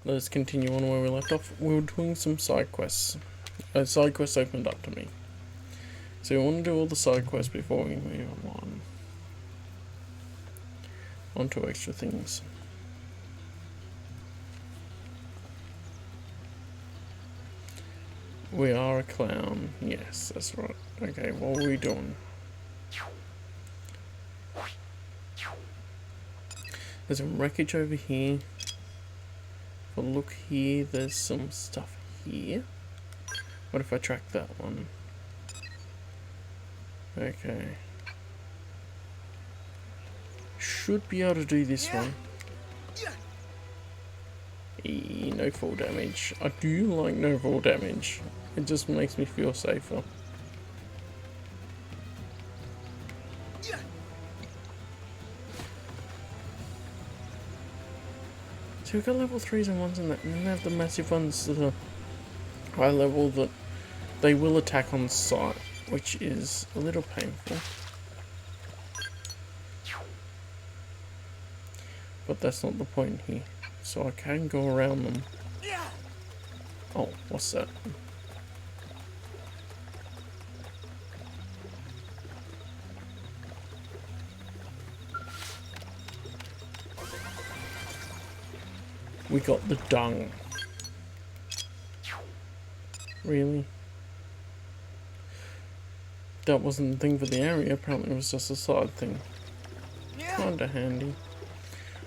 let's continue on where we left off. We were doing some side quests. A side quest opened up to me. So we want to do all the side quests before we move on to extra things. We are a clown. Yes, that's right. Okay, what are we doing? There's some wreckage over here. If I look here, there's some stuff here. What if I track that one? Okay. Should be able to do this one. No fall damage. I do like no fall damage. It just makes me feel safer. So we've got level 3s and 1s in that, and then they have the massive ones that are high level that they will attack on sight, which is a little painful. But that's not the point here. So I can go around them. Oh, what's that? We got the dung. Really? That wasn't the thing for the area, apparently it was just a side thing. Kinda handy.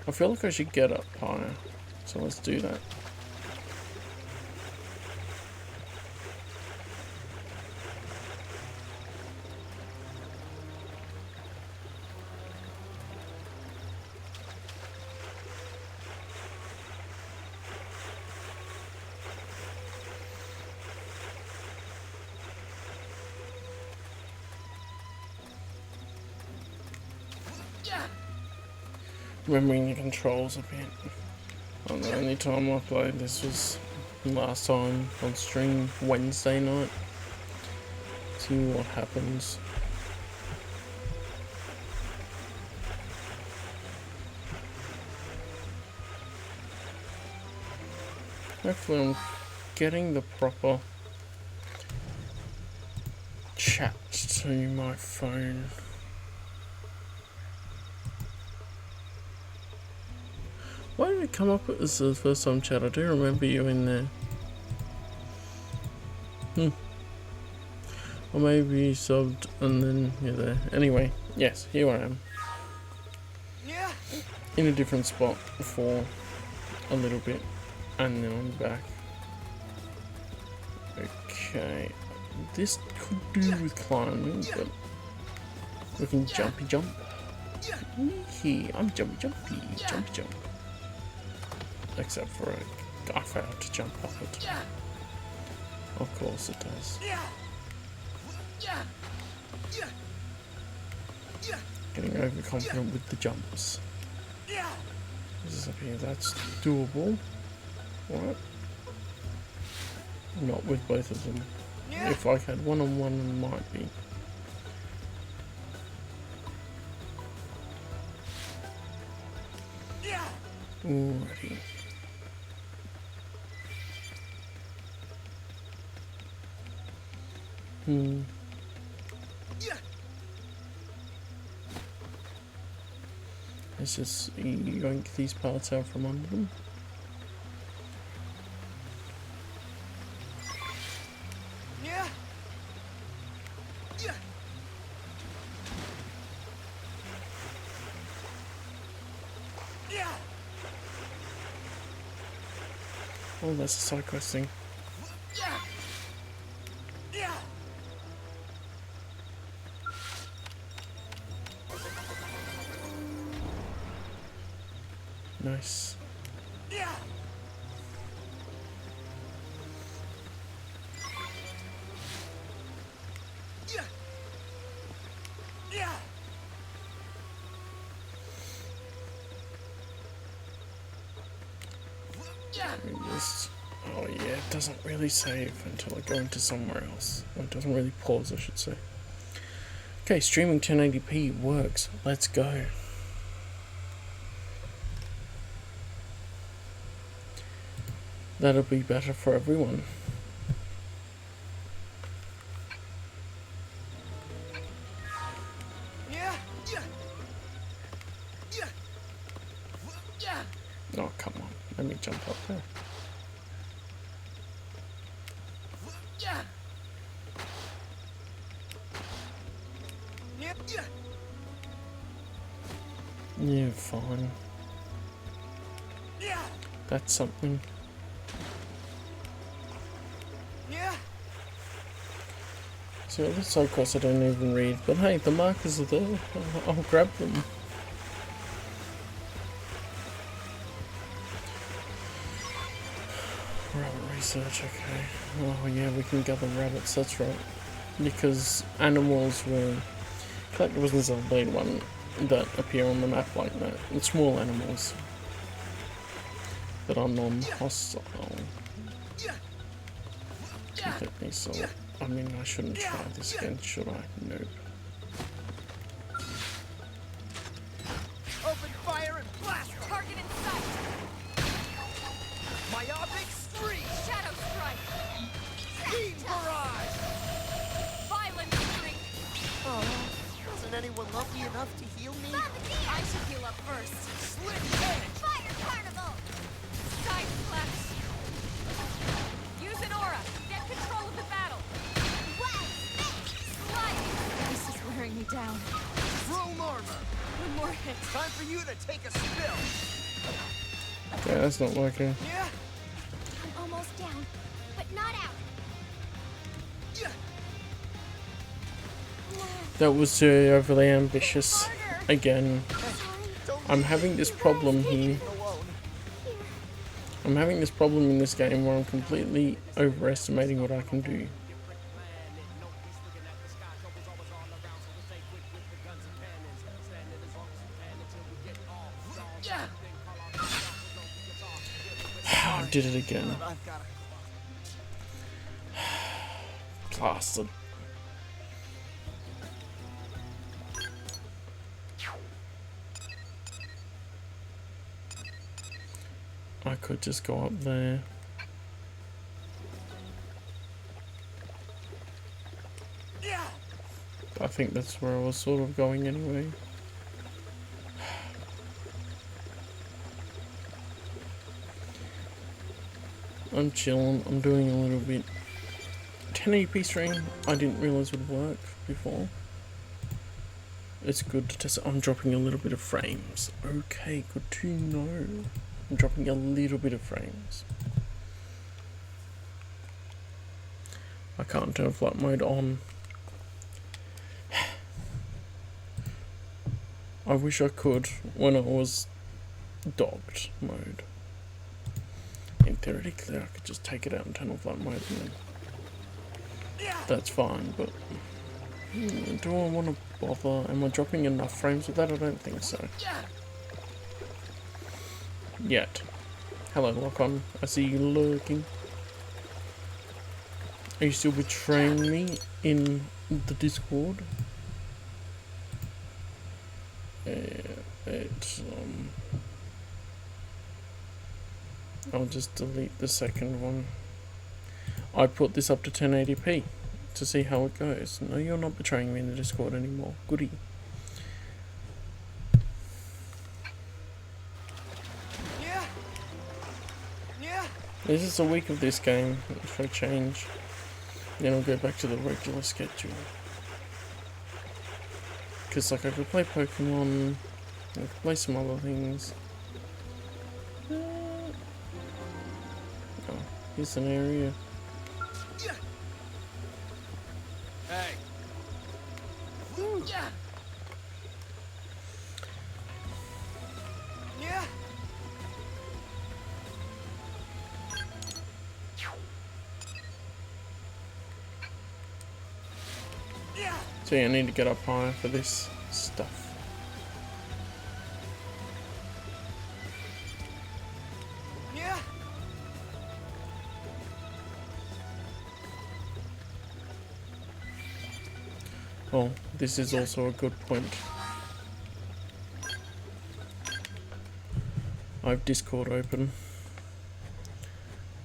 I feel like I should get up higher, so let's do that. Remembering the controls a bit. The only time I played this was last time on stream, Wednesday night. See what happens. Hopefully I'm getting the proper chat to my phone. Why did it come up as the first time chat? I do remember you in there. Or maybe you subbed and then you're there. Anyway, yes, here I am. In a different spot for a little bit. And then I'm back. Okay. This could do with climbing, but we can jumpy jump. Here, I'm jumpy. Except for I failed to jump off it. Of course it does. Getting overconfident with the jumps. This is up here, that's doable. Right. Not with both of them. If I had one-on-one, it might be. Alrighty. Let's just yank these parts out from under them. Oh, that's a side quest thing. Nice. Oh yeah, it doesn't really save until I go into somewhere else. Well, it doesn't really pause, I should say. Okay, streaming 1080p works. Let's go. That'll be better for everyone. Oh, come on. Let me jump up there. Yeah, fine. That's something. See, all the side quests I don't even read, but hey, the markers are there. I'll grab them. Rabbit research, okay. Oh yeah, we can gather rabbits, that's right. Because animals were collectibles in Xenoblade 1 that appear on the map like that. And small animals that are non-hostile. Completely so. I mean, I shouldn't try this again, should I? Nope. Open fire and blast! Target in sight! Myopic spree! Shadow strike! Beam barrage! Violent streak! Oh, wasn't anyone lucky enough to heal me? I should heal up first. Slit edge! Fire carnival! Side slash! Use an aura! Get control of the battle! This is wearing me down. Chrome armor! One more hit. Time for you to take a spill! Yeah, that's not working. Yeah. I'm almost down, but not out. That was too overly ambitious. Again, I'm having this problem here. I'm having this problem in this game where I'm completely overestimating what I can do. I did it again. Blasted. I could just go up there. I think that's where I was sort of going anyway. I'm chilling, I'm doing a little bit. 1080p stream, I didn't realise would work before. It's good to test. I'm dropping a little bit of frames. Okay, good to know. I'm dropping a little bit of frames. I can't turn flight mode on. I wish I could when it was docked mode. In theoretically, I could just take it out and turn on flight mode and then that's fine, but do I want to bother? Am I dropping enough frames with that? I don't think so. Yet. Hello, Lock-On. I see you lurking. Are you still betraying me in the Discord? I'll just delete the second one. I put this up to 1080p to see how it goes. No, you're not betraying me in the Discord anymore. Goody. This is a week of this game, if I change. Then I'll go back to the regular schedule. Because like I could play Pokemon, I could play some other things. Oh, here's an area. Hey. Yeah. Yeah. So yeah, I need to get up higher for this stuff. Yeah. Oh, this is also a good point. I have Discord open.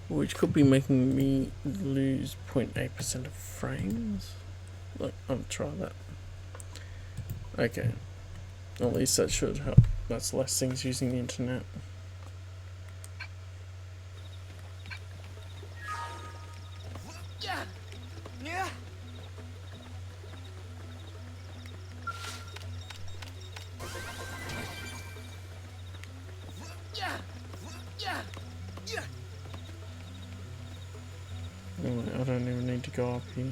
which could be making me lose 0.8% of frames. Like, I'll try that. Okay, at least that should help. That's less things using the internet. I don't even need to go up here.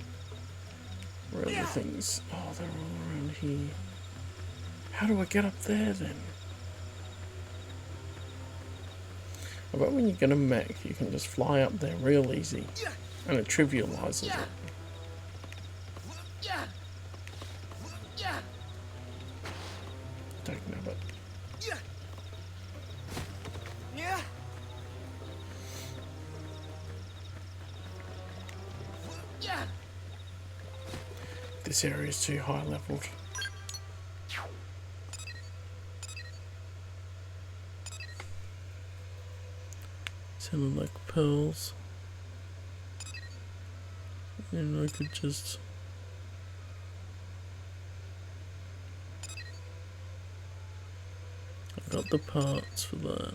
Where are the things? Oh, they're all around here. How do I get up there then? I bet when you get a mech, you can just fly up there real easy. And it trivializes it. Don't know, but this area is too high leveled. Sounded like pearls. And I could just... I've got the parts for that.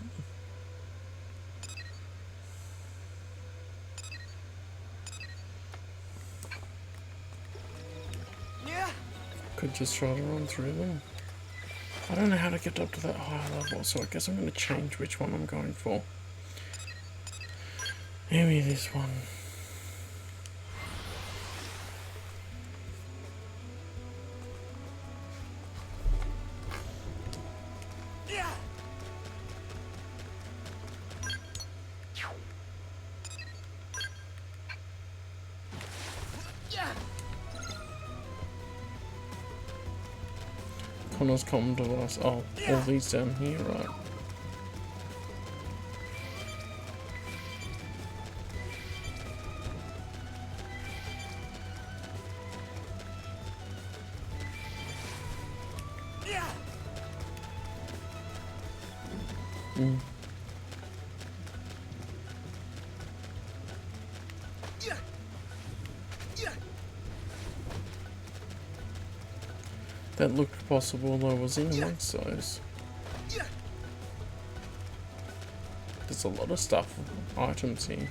Could just try to run through them. I don't know how to get up to that higher level, so I guess I'm going to change which one I'm going for. Maybe this one. Connor's come to us. Oh, all these down here, right? That looked possible though was in amongst those. There's a lot of stuff, items here.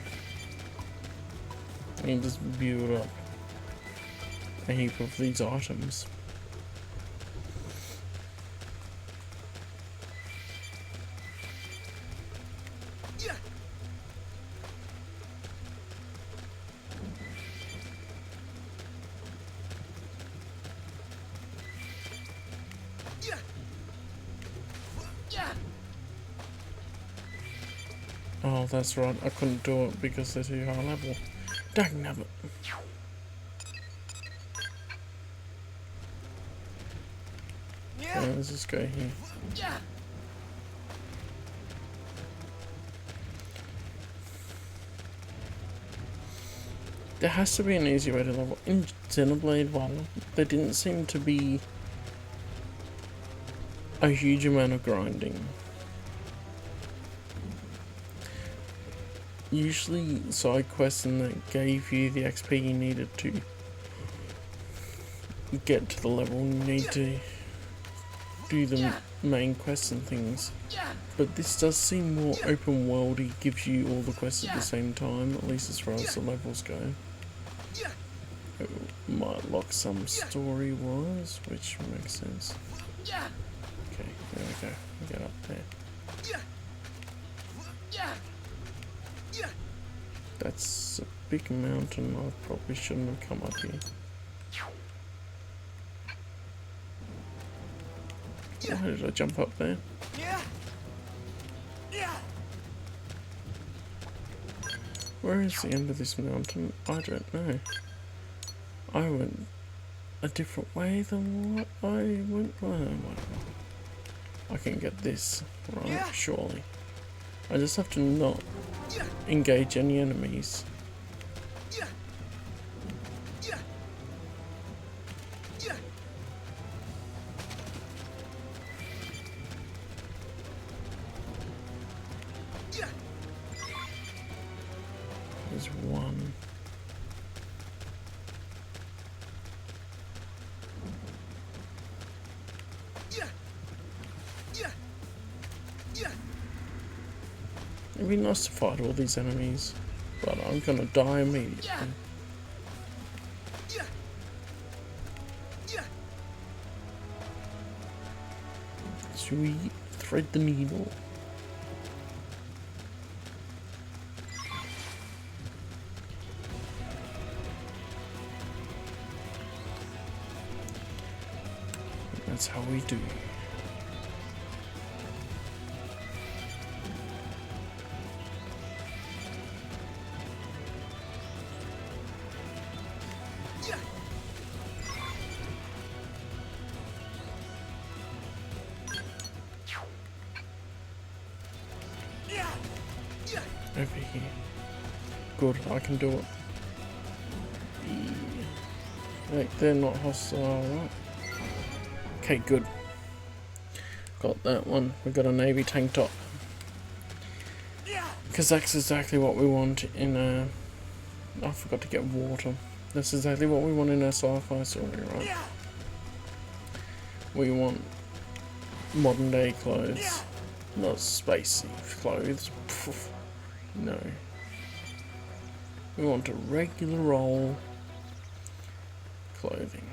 And you just build up a heap of these items. Oh, that's right. I couldn't do it because they're too high level. Dagnabbit. Okay, let's just go here. There has to be an easy way to level. In Xenoblade 1, there didn't seem to be a huge amount of grinding. Usually side quests and that gave you the XP you needed to get to the level you need to do the main quests and things. But this does seem more open worldy, gives you all the quests at the same time, at least as far as the levels go. It might lock some story wise, which makes sense. Okay, there we go. Get up there. That's a big mountain. I probably shouldn't have come up here. Why did I jump up there? Where is the end of this mountain? I don't know. I went a different way than what I went. Oh, whatever. I can get this, right? Surely. I just have to not engage any enemies. There's one. It'd be nice to fight all these enemies, but I'm gonna die immediately. Should we thread the needle? That's how we do. Over here. Good, I can do it. Like, they're not hostile, right? Okay, good. Got that one. We got a navy tank top. Because that's exactly what we want in a... I forgot to get water. That's exactly what we want in a sci-fi story, right? We want modern day clothes. Not spacey clothes. Pff, no. We want a regular old clothing.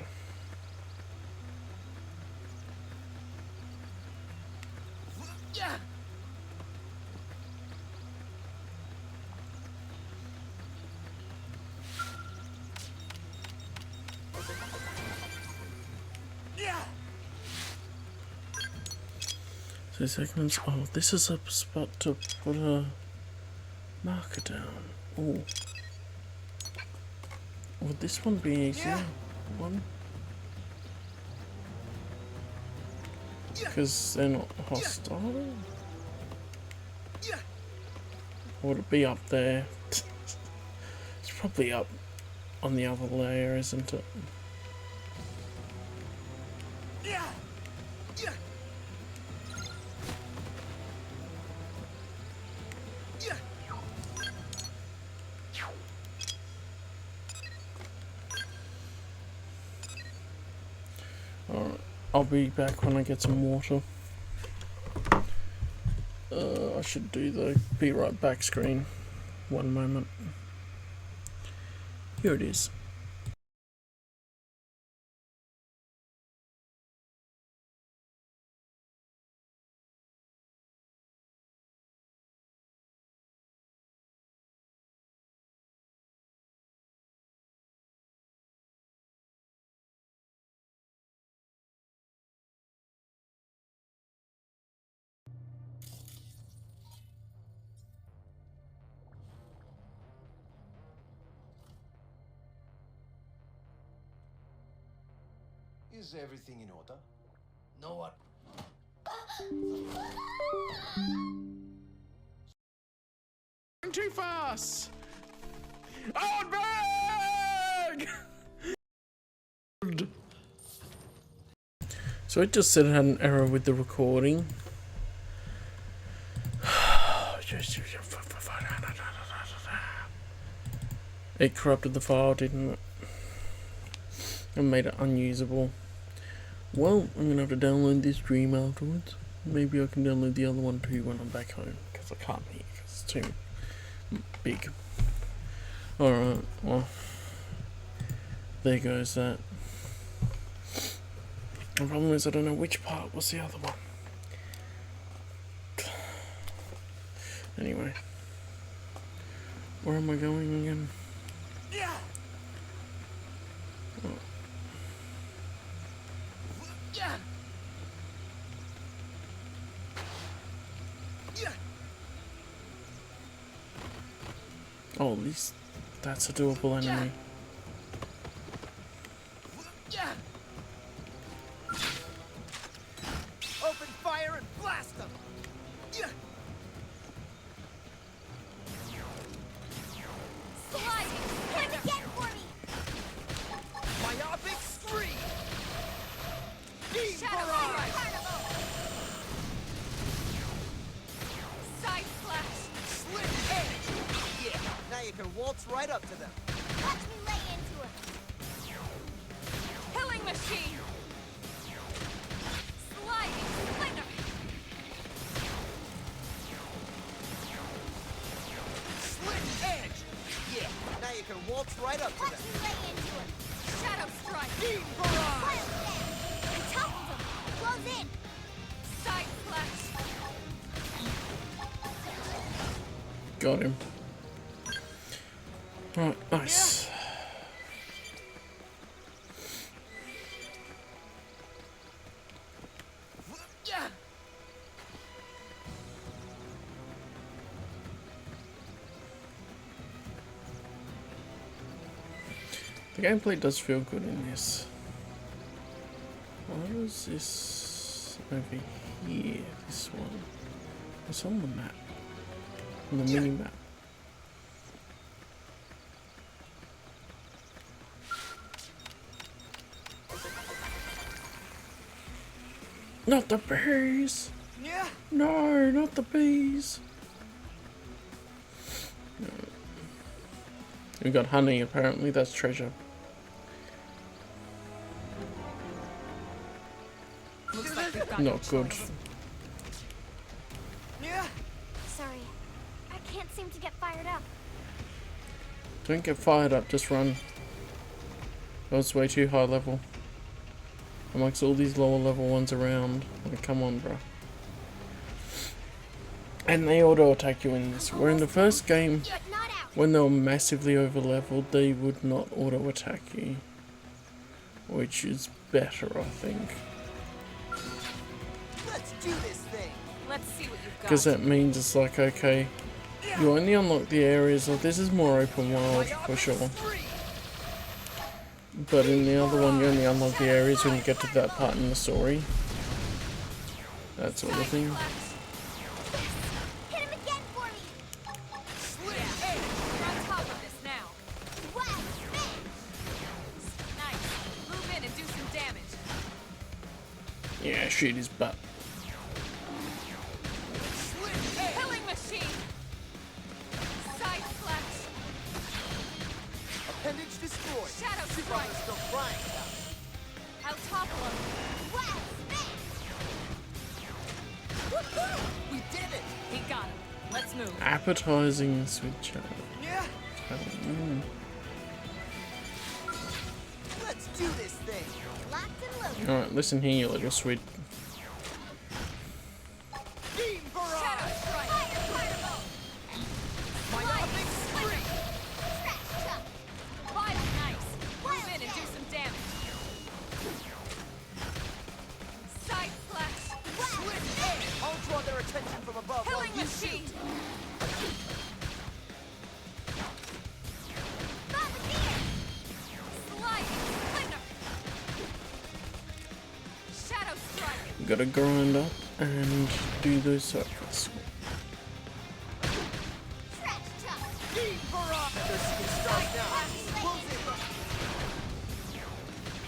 So segments. Oh, this is a spot to put a marker down. Oh, would this one be easier? One, because they're not hostile. Or would it be up there? It's probably up on the other layer, isn't it? Alright, I'll be back when I get some water. I should do the be right back screen. One moment. Here it is. Is everything in order? Know what? Too fast! Out bag! So it just said it had an error with the recording. It corrupted the file, didn't it? And made it unusable. Well, I'm gonna have to download this stream afterwards. Maybe I can download the other one too when I'm back home, because I can't hear, because it's too big. Alright, well, there goes that. The problem is I don't know which part was the other one. Anyway, where am I going again? Oh. Oh, at least that's a doable enemy. Open fire and blast them! Slide! Hit him again for me! Myopic scream! Deep Shadow barrage! Carnival! Side slash! Slit edge! Yeah, now you can waltz right up to them. Watch me lay into him. Killing machine. Sliding splinter. Slit edge. Yeah, now you can waltz right up to Watch them. me lay into him. Shadow strike. Beam barrage. Fire down. I toppled him. Close in. Side flash. Got him. Right, nice. Yeah. The gameplay does feel good in this. What is this over here? This one. It's on the map. On the mini map. Not the bees! Yeah. No, not the bees! No. We got honey, apparently, that's treasure. Looks like we've got Not good. Yeah. Sorry. I can't seem to get fired up. Don't get fired up, just run. That was way too high level. Amongst all these lower level ones around. Like, come on, bro. And they auto attack you in this. Where in the first game, But not out. when they were massively over leveled, they would not auto attack you. Which is better, I think. Let's do this thing. Let's see what you've got. Because that means it's like, okay, you only unlock the areas, like this is more open world for sure. But in the other one, you only unlock the areas when you get to that part in the story. That sort of thing. Hit him again for me. Slit Yeah. edge. We're on top of this now. Wow, nice. Move in and do some damage. Yeah, shoot his butt. Slit edge. Killing machine. Side flash. Appendage destroyed. Shadow Super strike. still crying about it. I'll topple him. Wow, We did it. he got him. Let's move. Appetizing sweet channel. Yeah. Let's do this thing. Locked and loaded. Alright, listen here, you little sweet. Beam barrage. Shadow strike. Fire fireball. Myopic spree. Scratch chuck. Wild nice. Move in and do some damage. Side flash. Slit edge. I'll draw their attention from above while Killing you machine. shoot. Bombardier. Sliding splinter. Shadow strike. Gotta grind up and do those circles. Scratch chuck. Beam barrage. They're seeing stars now. Close in.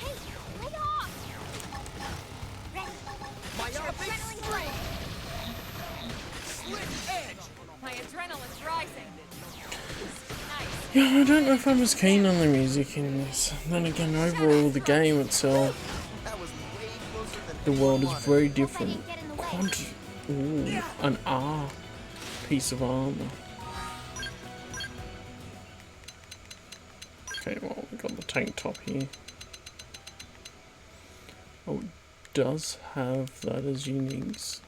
Hey, lay off. Ready. Myopic Adrenaline spree. glow. Slit edge. My adrenaline's rising. Nice. Yeah, I don't know if I'm as keen on the music in this. Then again, overall, the game itself, That was way closer than the world is anyone very Hope I different. didn't get in the way. Ooh, an R piece of armor. Okay, well, we got the tank top here. Oh, it does have that as uniques.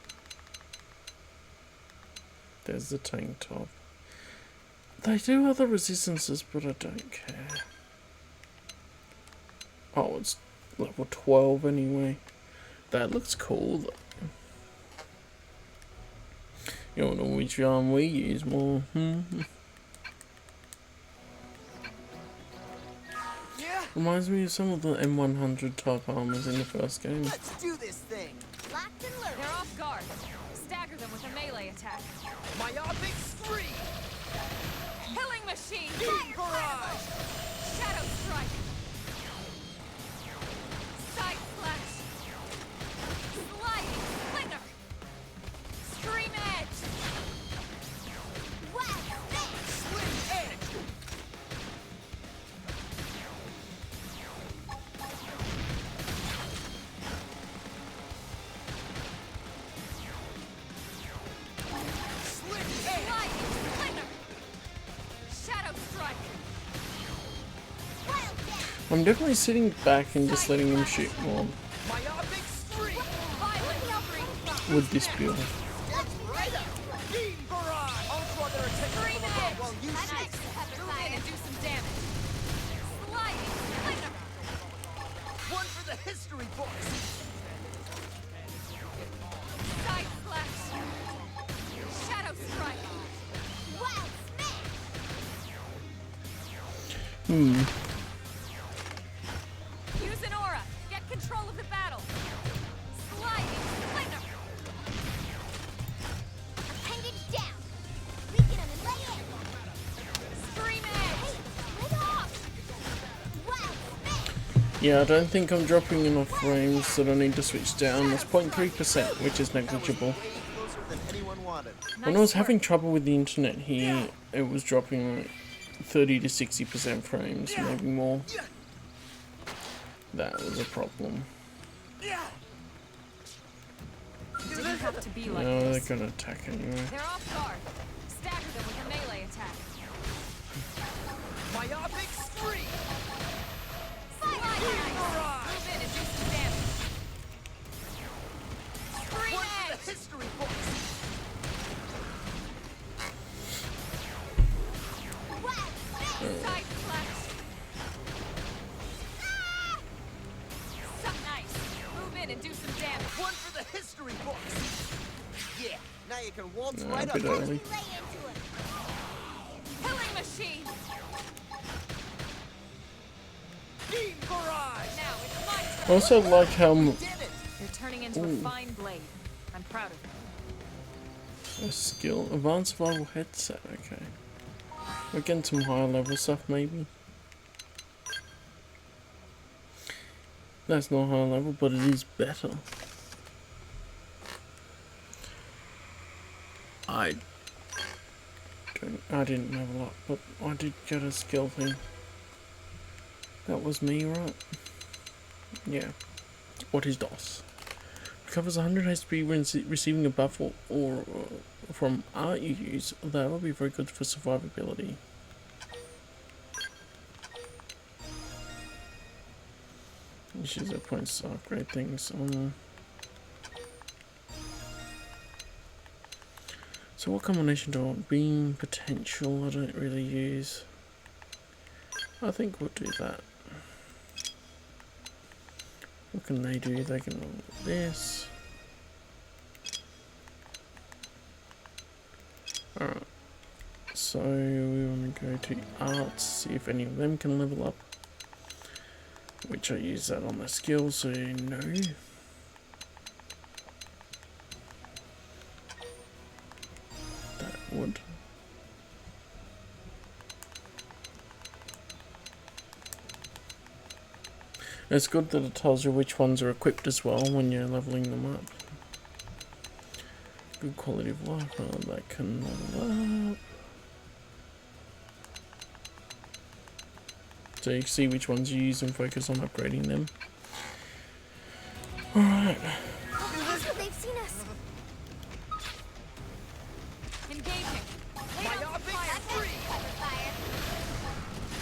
There's the tank top. They do other resistances, but I don't care. Oh, it's level 12 anyway. That looks cool though. You don't know which arm we use more. Yeah. Reminds me of some of the M100 type armors in the first game. Let's do this thing. Locked and loaded. They're off guard. Stagger them with a melee attack. Myopic spree. Killing machine. Beam barrage. Shadow strike. Side flash. Sliding splinter. Scream edge. Wow, Slit edge. I'm definitely sitting back and just letting him shoot more Myopic streak! with this build. That's right up! Beam barrage! Ultra their attention from above while you Nice. shoot! Move in and do some damage. Sliding splinter. One for the history books! Side slash. Shadow strike. Wild smash. Use an aura. Get control of the battle. Sliding splinter. Appendage down. Weaken him and lay in. Scream edge. Lay off. Wild smash. Yeah, I don't think I'm dropping enough frames that I need to switch down. That's 0.3%, which is negligible. Way closer than anyone wanted. When I was having trouble with the internet here, it was dropping like 30 to 60% frames, maybe more. That was a problem. Didn't have to be like No, they're this. gonna attack anyway. They're off guard. Stagger them with a melee attack. Myopic streak! Slide barrage. Move in and do some damage. Scream One for edge. the history books! Side slash. Nice. Move in and do some damage. One for the history books! Yeah, now you can waltz Nah, right a up. bit early. Lay into it. Killing machine. Beam barrage! Now it's my I turn. also like how Did it! You're turning into a fine blade. I'm proud of you. a skill, advanced survival headset, okay. We're getting some higher level stuff maybe. That's not high level, but it is better. I didn't level up, but I did get a skill thing. That was me, right? Yeah. What is DOS? Recovers 100 HP when receiving a buff or from art you use. That will be very good for survivability. Issues at points to upgrade things. So what combination do I want? Beam potential I don't really use. I think we'll do that. What can they do? They can roll this. Alright. So we want to go to arts, see if any of them can level up. Which I use that on the skill, so no. That would. It's good that it tells you which ones are equipped as well when you're leveling them up. Good quality of life, that can level up. So you can see which ones you use and focus on upgrading them. Alright. They've seen us. Engaging. Myopic streak!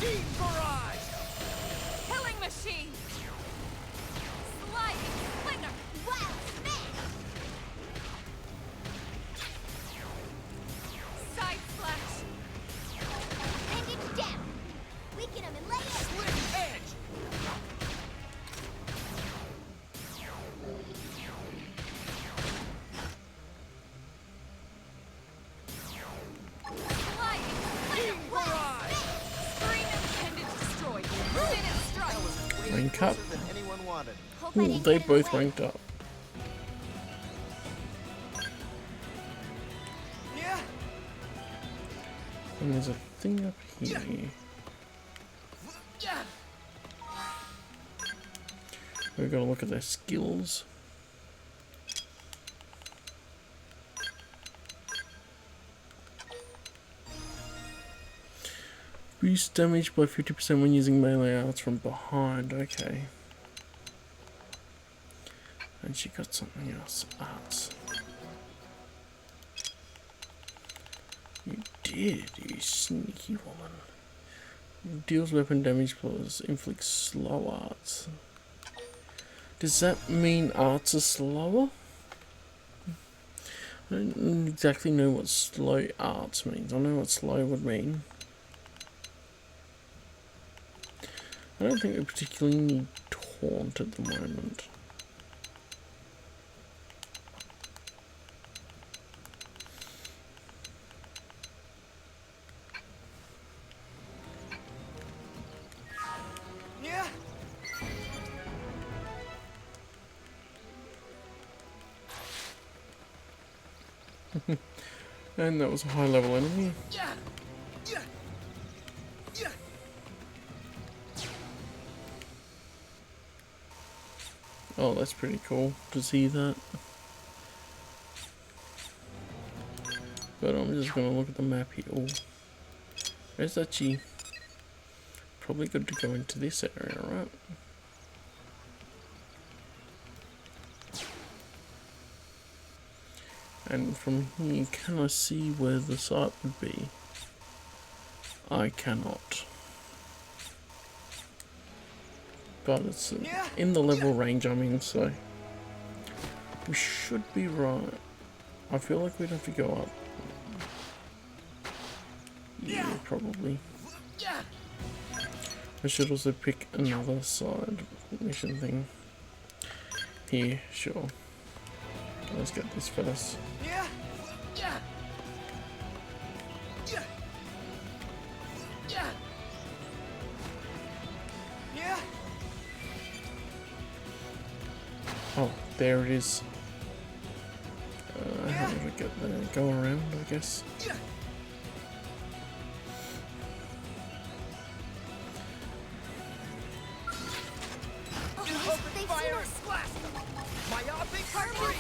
Beam barrage! Killing machine. Sliding splinter. Wild smash. Side slash. Bandage down. Weaken him and lay in. Slit edge! Sliding Beam splinter. barrage! Screen appendage destroyed. Minute strike. Way Rank closer up. than anyone wanted. Hope I Ooh, didn't they get in the both way. ranked up. Yeah! And there's a thing up here. Yeah! We've got to look at their skills. Boost damage by 50% when using melee arts from behind. Okay. And she got something else. Arts. You did, you sneaky woman. Deals weapon damage plus inflicts slow arts. Does that mean arts are slower? I don't exactly know what slow arts means. I know what slow would mean. I don't think we particularly need taunt at the moment. Yeah. And that was a high level enemy. Yeah. Yeah. Yeah. Oh, that's pretty cool to see that. But I'm just gonna look at the map here. Oh, there's actually probably good to go into this area, right? And from here, can I see where the site would be? I cannot. But it's in the level range I'm in, so we should be right. I feel like we'd have to go up. Yeah, probably. I should also pick another side mission thing. Here, sure. Let's get this first. Yeah. Yeah. Yeah. Yeah. Yeah. Oh, there it is. How do we get there? Go around, I guess. Yeah. Open fire and blast them. Myopic free.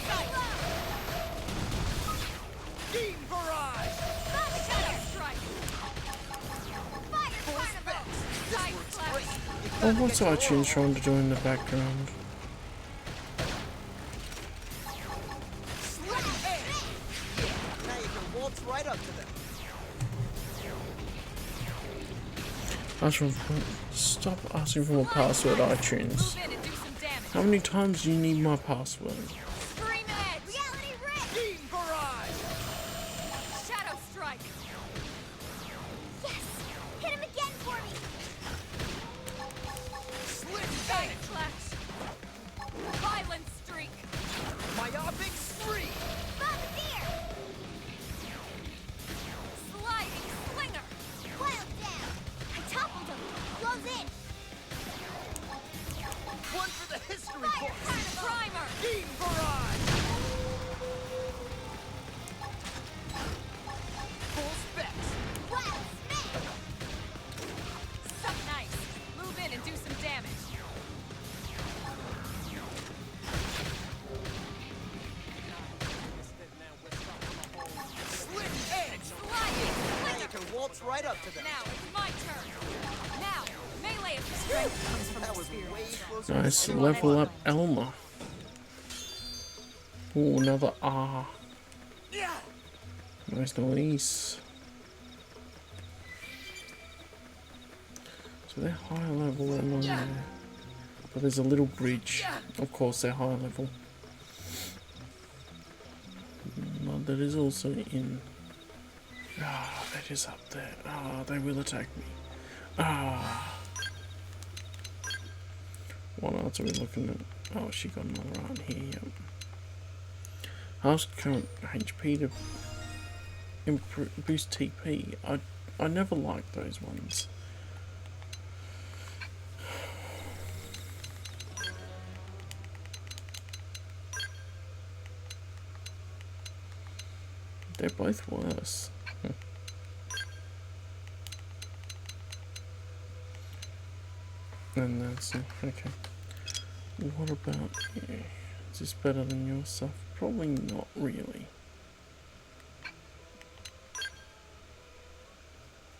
Beam barrage. Shadow strike. Fire Full carnival. specs. Side This works slash. great. You Oh, gotta what's get your iTunes own. trying to do in the background? Slick edge. Yeah. Now you can waltz right up to them. Stop asking for my password, iTunes. Move in and do some damage. How many times do you need my password? Scream edge. Reality rip. Beam barrage. Shadow strike. Yes. Hit him again for me. Slick Side edge. slash. Violent streak. Myopic free. Bombardier. Sliding slinger. Wild down. I toppled him. Close in. One for the history Fire books. carnival. Primer. Beam barrage. Full specs. Wild smash. Suck nice. Move in and do some damage. Slick edge. Sliding Now you slinger. can waltz right up to them. Now it's my turn. Now, melee of strength comes from That was experience. way closer. Nice, than level anyone. up Elma. Oh, another R. Yeah. Nice, nice. So they're high level along there. But there's a little bridge. Of course they're high level. But that is also in... Ah, that is up there. Ah, they will attack me. Ah. What else are we looking at? Oh, she got another art here, yep. Ask current HP to boost TP. I never liked those ones. They're both worse. And that's okay. What about you? Is this better than your stuff? Probably not really.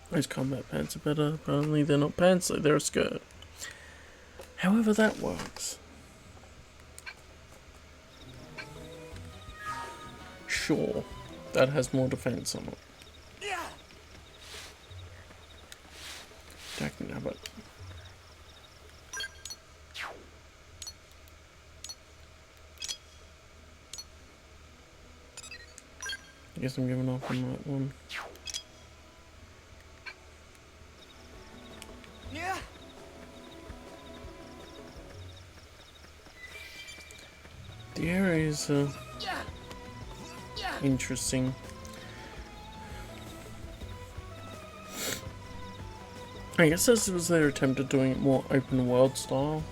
Those combat pants are better, but only they're not pants, so they're a skirt. However that works. Sure, that has more defense on it. Jack Nabbit. I guess I'm giving up on that one. Yeah. The area is interesting. I guess this was their attempt at doing it more open world style.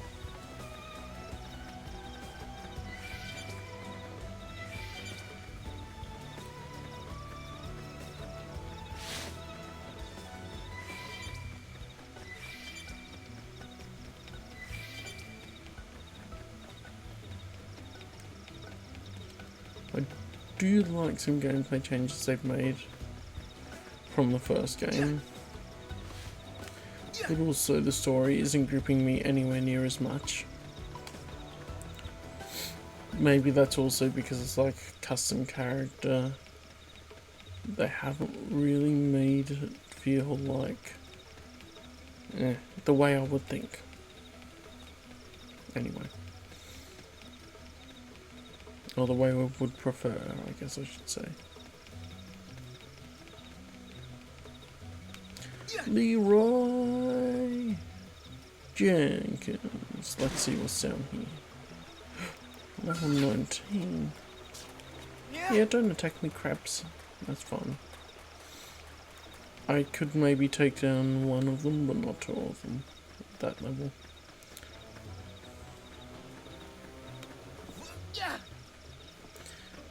I do like some gameplay changes they've made from the first game. But also the story isn't gripping me anywhere near as much. Maybe that's also because it's like a custom character. They haven't really made it feel like the way I would think. Anyway. Or the way I would prefer, I guess I should say. Leroy Jenkins. Let's see what's down here. Level 19. Yeah, don't attack me, crabs. That's fine. I could maybe take down one of them, but not two of them at that level.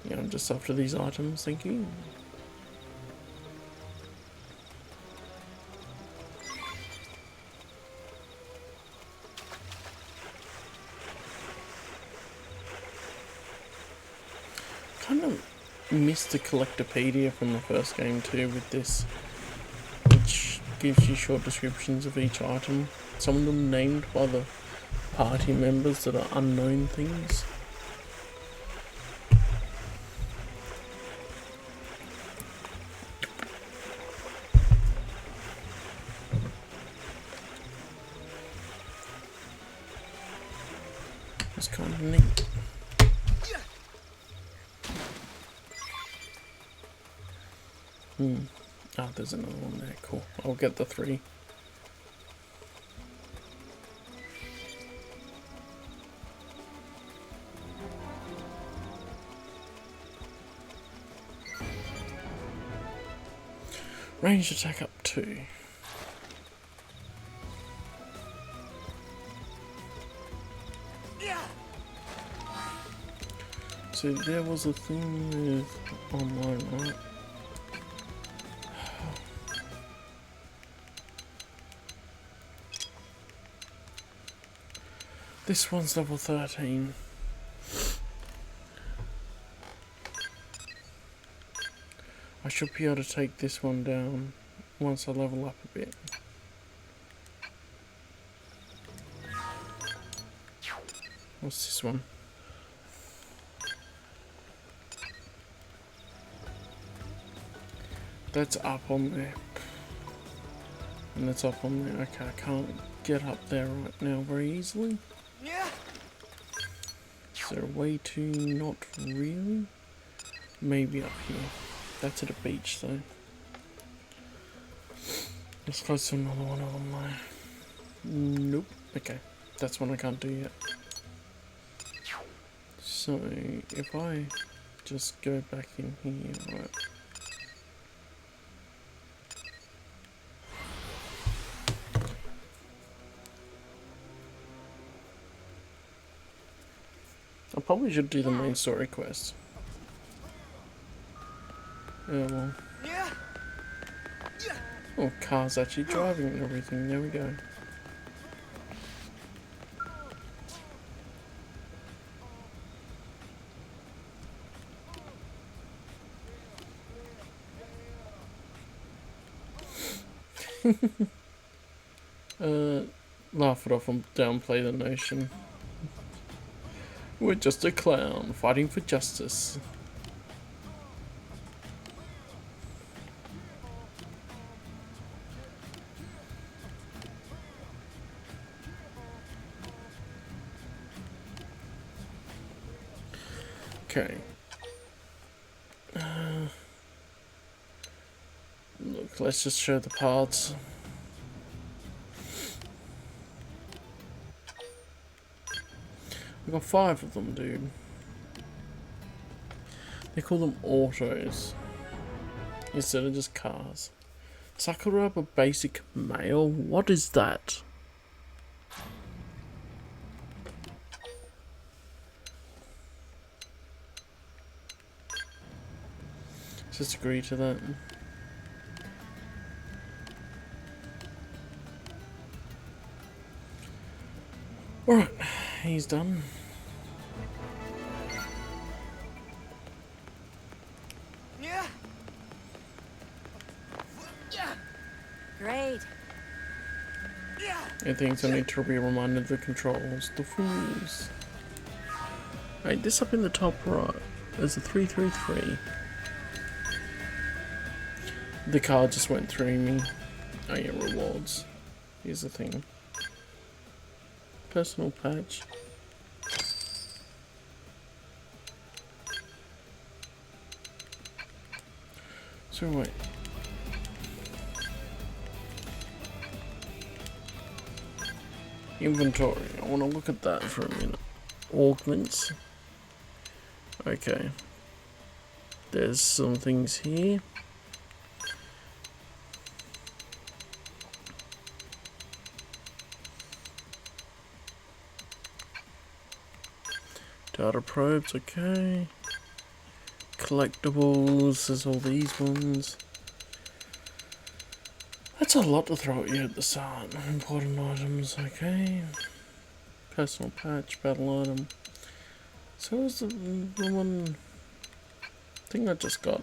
Yeah, I'm just after these items, thank you. Kind of missed the collectopedia from the first game too with this, which gives you short descriptions of each item. Some of them named by the party members that are unknown things. It's kind of neat. Ah, there's another one there. Cool. I'll get the 3. Range attack up 2. So there was a thing with online, right? This one's level 13. I should be able to take this one down once I level up a bit. What's this one? That's up on there. And that's up on there. Okay, I can't get up there right now very easily. Is there a way to? Not really. Maybe up here. That's at a beach though. Let's close to another one of them though. Nope. Okay. That's one I can't do yet. So if I just go back in here, right. I probably should do the main story quest. Yeah, well. Oh, car's actually driving and everything. There we go. Laugh it off and downplay the notion. We're just a clown fighting for justice. Okay. Look, let's just show the parts. We got 5 of them, dude. They call them autos instead of just cars. Sakuraba basic mail? What is that? Just agree to that. Alright, he's done. Yeah. Yeah. Great. Yeah. I think I need to be reminded of the controls. The fools. Right, this up in the top right. There's a 333. The card just went through me. Oh yeah, rewards. Here's the thing. Personal patch. So wait. Inventory. I want to look at that for a minute. Augments. Okay. There's some things here. Data probes, okay. Collectibles, there's all these ones. That's a lot to throw at you at the start. Important items, okay. Personal patch, battle item. So was the one thing I just got.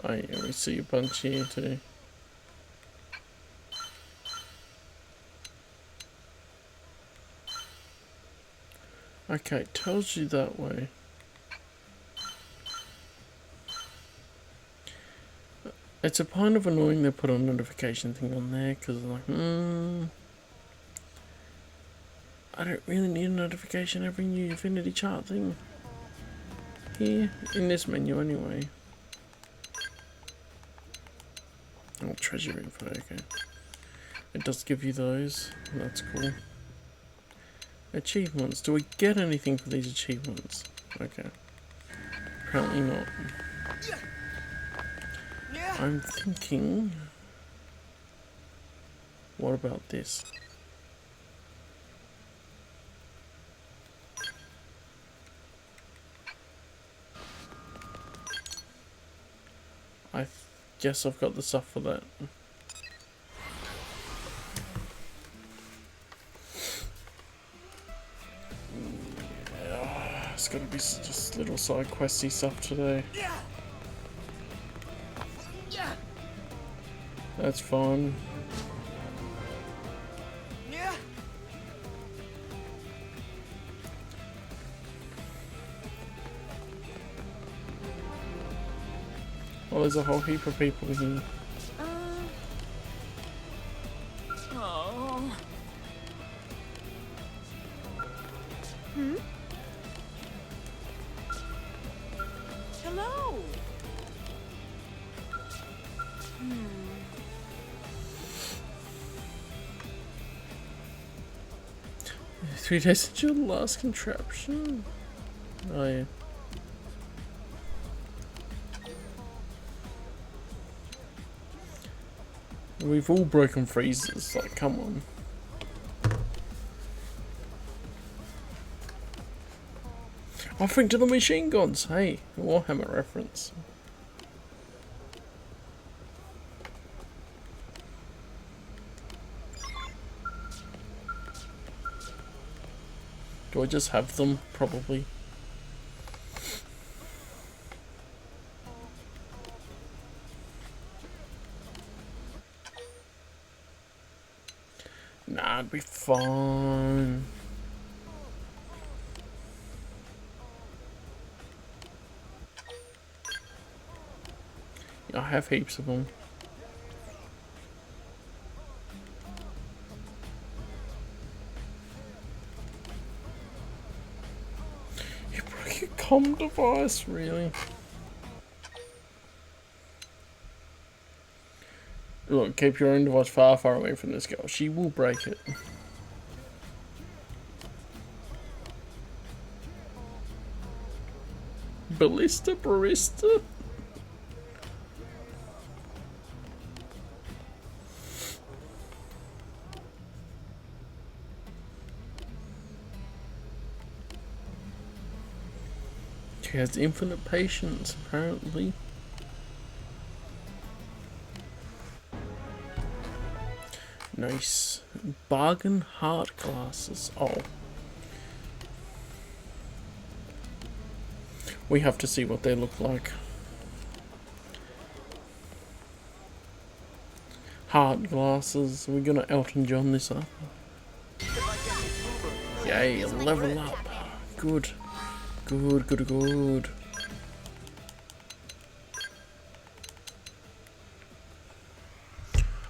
Oh yeah, we see a bunch here too. Okay, it tells you that way. It's a kind of annoying they put a notification thing on there, because like, I don't really need a notification every new Infinity chart thing. Here, in this menu anyway. Oh, treasure info, okay. It does give you those, that's cool. Achievements, do we get anything for these achievements? Okay. Apparently not. I'm thinking... What about this? I guess I've got the stuff for that. Yeah, it's gotta be just little side questy stuff today. That's fine. Well, there's a whole heap of people here. Oh. Hello. 3 days since your last contraption? Oh yeah. We've all broken freezers, like come on. I think to the machine guns, hey, Warhammer reference. Do I just have them? Probably. Nah, it'd be fine. I have heaps of them. You broke your comm device, really? Look, keep your own device far, far away from this girl. She will break it. Ballista barista? She has infinite patience, apparently. Nice. Bargain heart glasses. Oh. We have to see what they look like. Heart glasses. We're gonna Elton John this up. Yay, level up. Good. Good, good, good.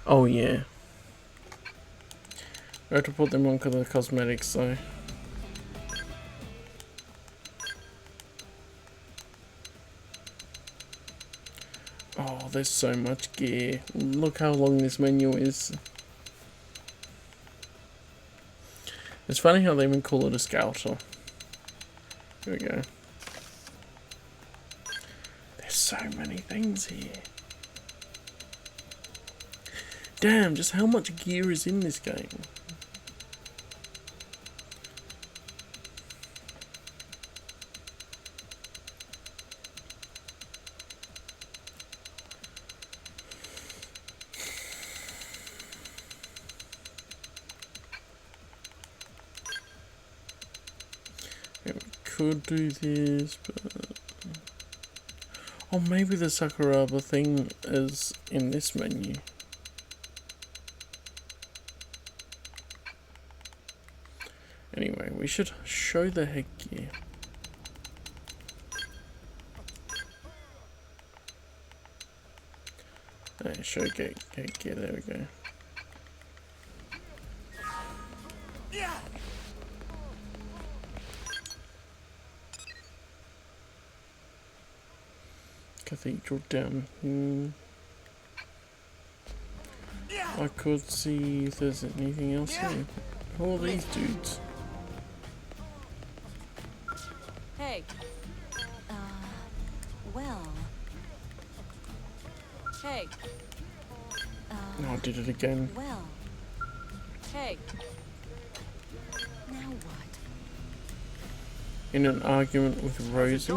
Oh yeah. We have to put them on because of the cosmetics, so. Oh, there's so much gear. Look how long this menu is. It's funny how they even call it a scouter. Here we go. There's so many things here. Damn, just how much gear is in this game. Could do this, but oh, maybe the Sakuraba thing is in this menu. Anyway, we should show the headgear. Show headgear, there we go. Cathedral down. I could see if there's anything else here. Who are these dudes? Hey. Well. Hey. Oh, I did it again. Well. Hey. Now what? In an argument with Rosie.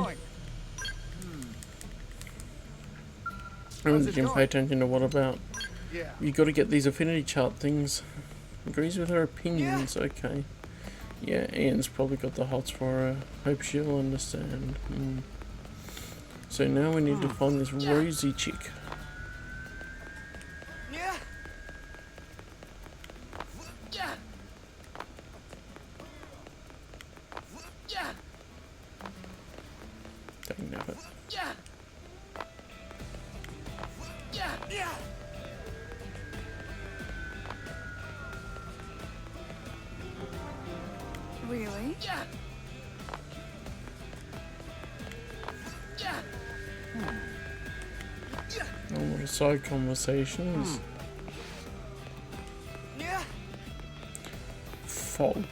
Did you pay attention to what about? Yeah. You got to get these affinity chart things. Agrees with her opinions. Okay. Yeah, Ian's probably got the hots for her. Hope she'll understand. So now we need to find this Rosie chick. Dang nabbit. Really? A lot of side conversations. Fog.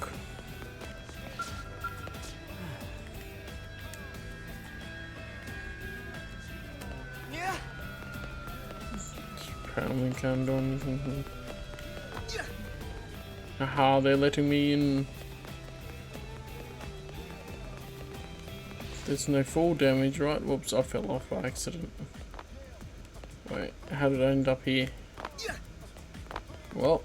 Apparently can't do anything. Aha, they're letting me in. There's no fall damage, right? Whoops, I fell off by accident. Wait, how did I end up here? Well.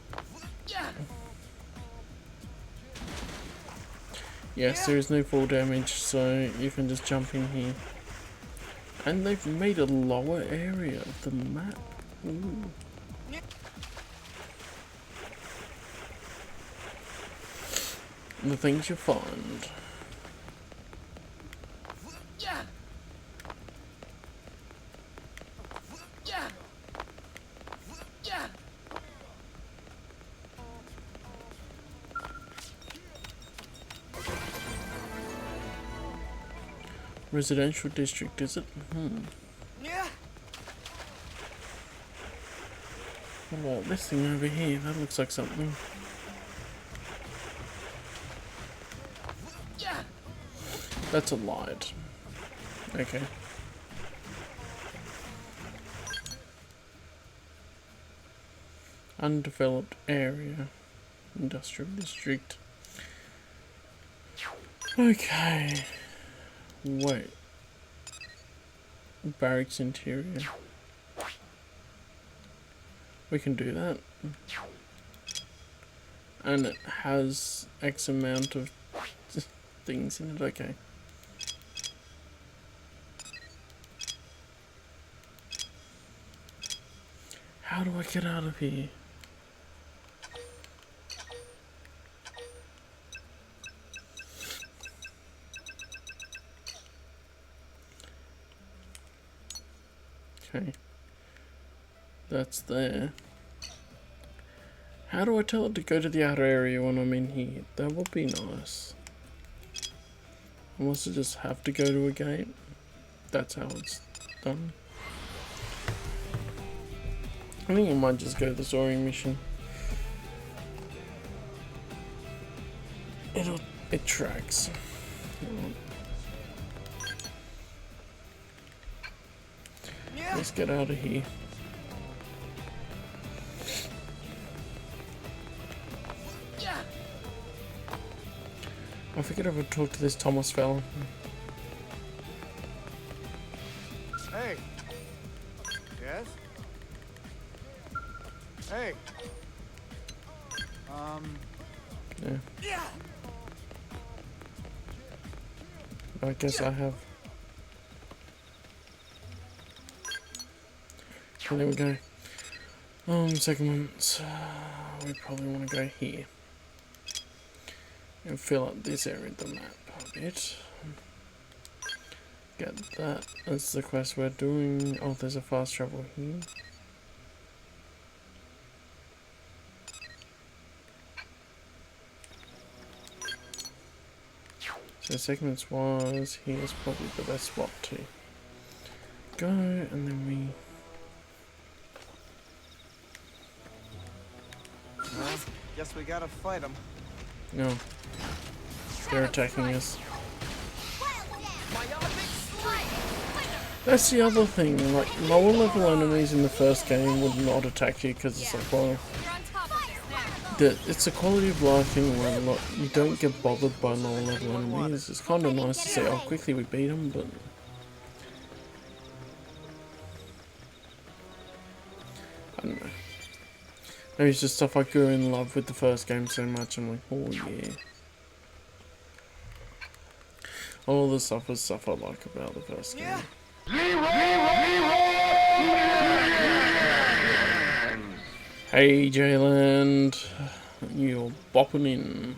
Yes, there is no fall damage, so you can just jump in here. And they've made a lower area of the map. Ooh. The things you find. Residential district, is it? Yeah. What about this thing over here? That looks like something. That's a light. Okay. Undeveloped area. Industrial district. Okay. Wait. Barracks interior. We can do that. And it has X amount of things in it. Okay. How do I get out of here? Okay. That's there. How do I tell it to go to the outer area when I'm in here? That would be nice. Unless I just have to go to a gate. That's how it's done. I think I might just go to the soaring mission. It tracks. Let's get out of here. I forget if I talked to this Thomas fella. Hey. Yes? Hey. Yeah. I guess I have. So there we go. Segments. We probably want to go here. And fill up this area of the map a bit. Get that as the quest we're doing. Oh, there's a fast travel here. So segments wise, here's probably the best spot to go, and then we... Well, guess we gotta fight them. No. They're attacking us. That's the other thing, like, lower level enemies in the first game would not attack you because it's like, well... It's a quality of life thing where you don't get bothered by lower level enemies. It's kind of nice to see how quickly we beat them, but... I don't know. Maybe it's just stuff I grew in love with the first game so much, I'm like, oh yeah. All the stuff is stuff I like about the first game. Hey Jayland, you're bopping in.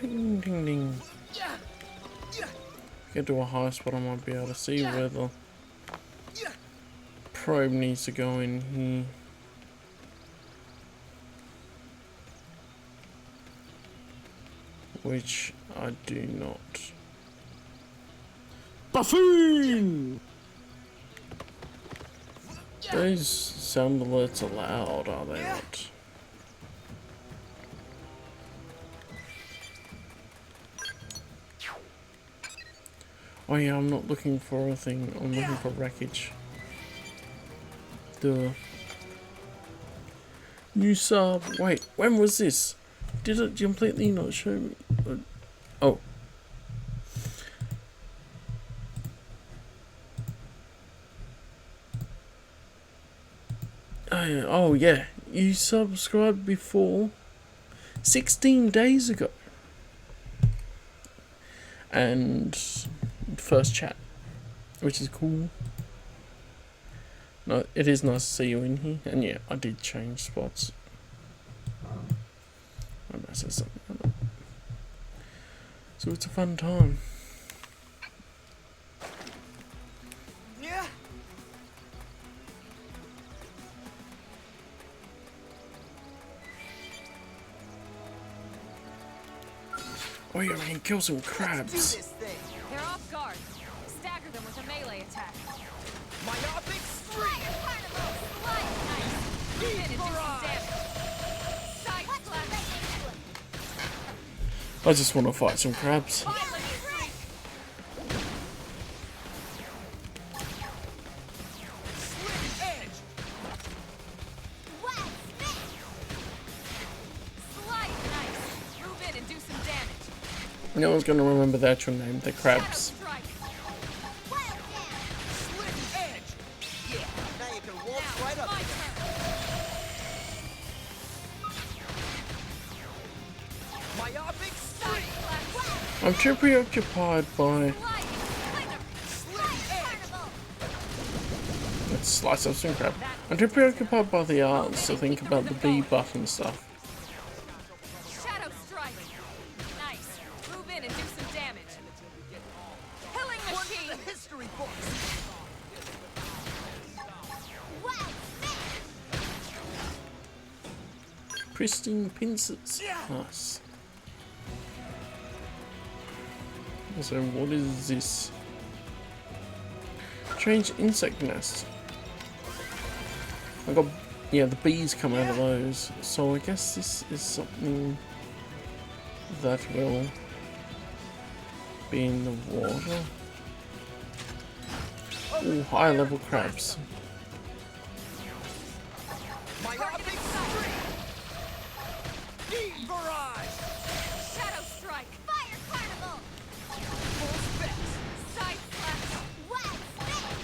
Ding ding ding. Get to a high spot, I might be able to see where the probe needs to go in here. Which I do not. Buffoon! Those sound alerts are loud, are they not? Oh yeah, I'm not looking for a thing, I'm looking for wreckage. Duh. New sub. Wait, when was this? Did it completely not show me? Oh. Oh yeah, you subscribed before 16 days ago. And first chat, which is cool. No, it is nice to see you in here, and yeah, I did change spots. I might say something like that. So it's a fun time. Oh yeah, we can kill some Do crabs. this thing. They're off guard. Stagger them with a melee attack. Myopic Fire streak. carnival! Slide nice! Move in and do some damage. Side slash. I just want to fight some crabs. Violent streak! Slit edge. Slide nice! Move in and do some damage. No one's gonna remember the actual name, the Shadow crabs. strike! Slit edge. Yeah. Now you can waltz Now, right up my to them. turn! Myopic Side streak. slash! I'm too preoccupied by... Slide! Slinger! Slit edge. Let's slice up some crab. I'm too preoccupied by the arts to think about the B button stuff. Shadow strike! Nice! Move in and do some damage. Killing One for machine! the history books. Pristine pincers. Nice. So what is this? Strange insect nest. I got, yeah, the bees come out of those. So I guess this is something that will be in the water. Ooh, high level crabs. Myopic streak. Deep barrage. Shadow strike! Fire carnival! Full specs. Side slash!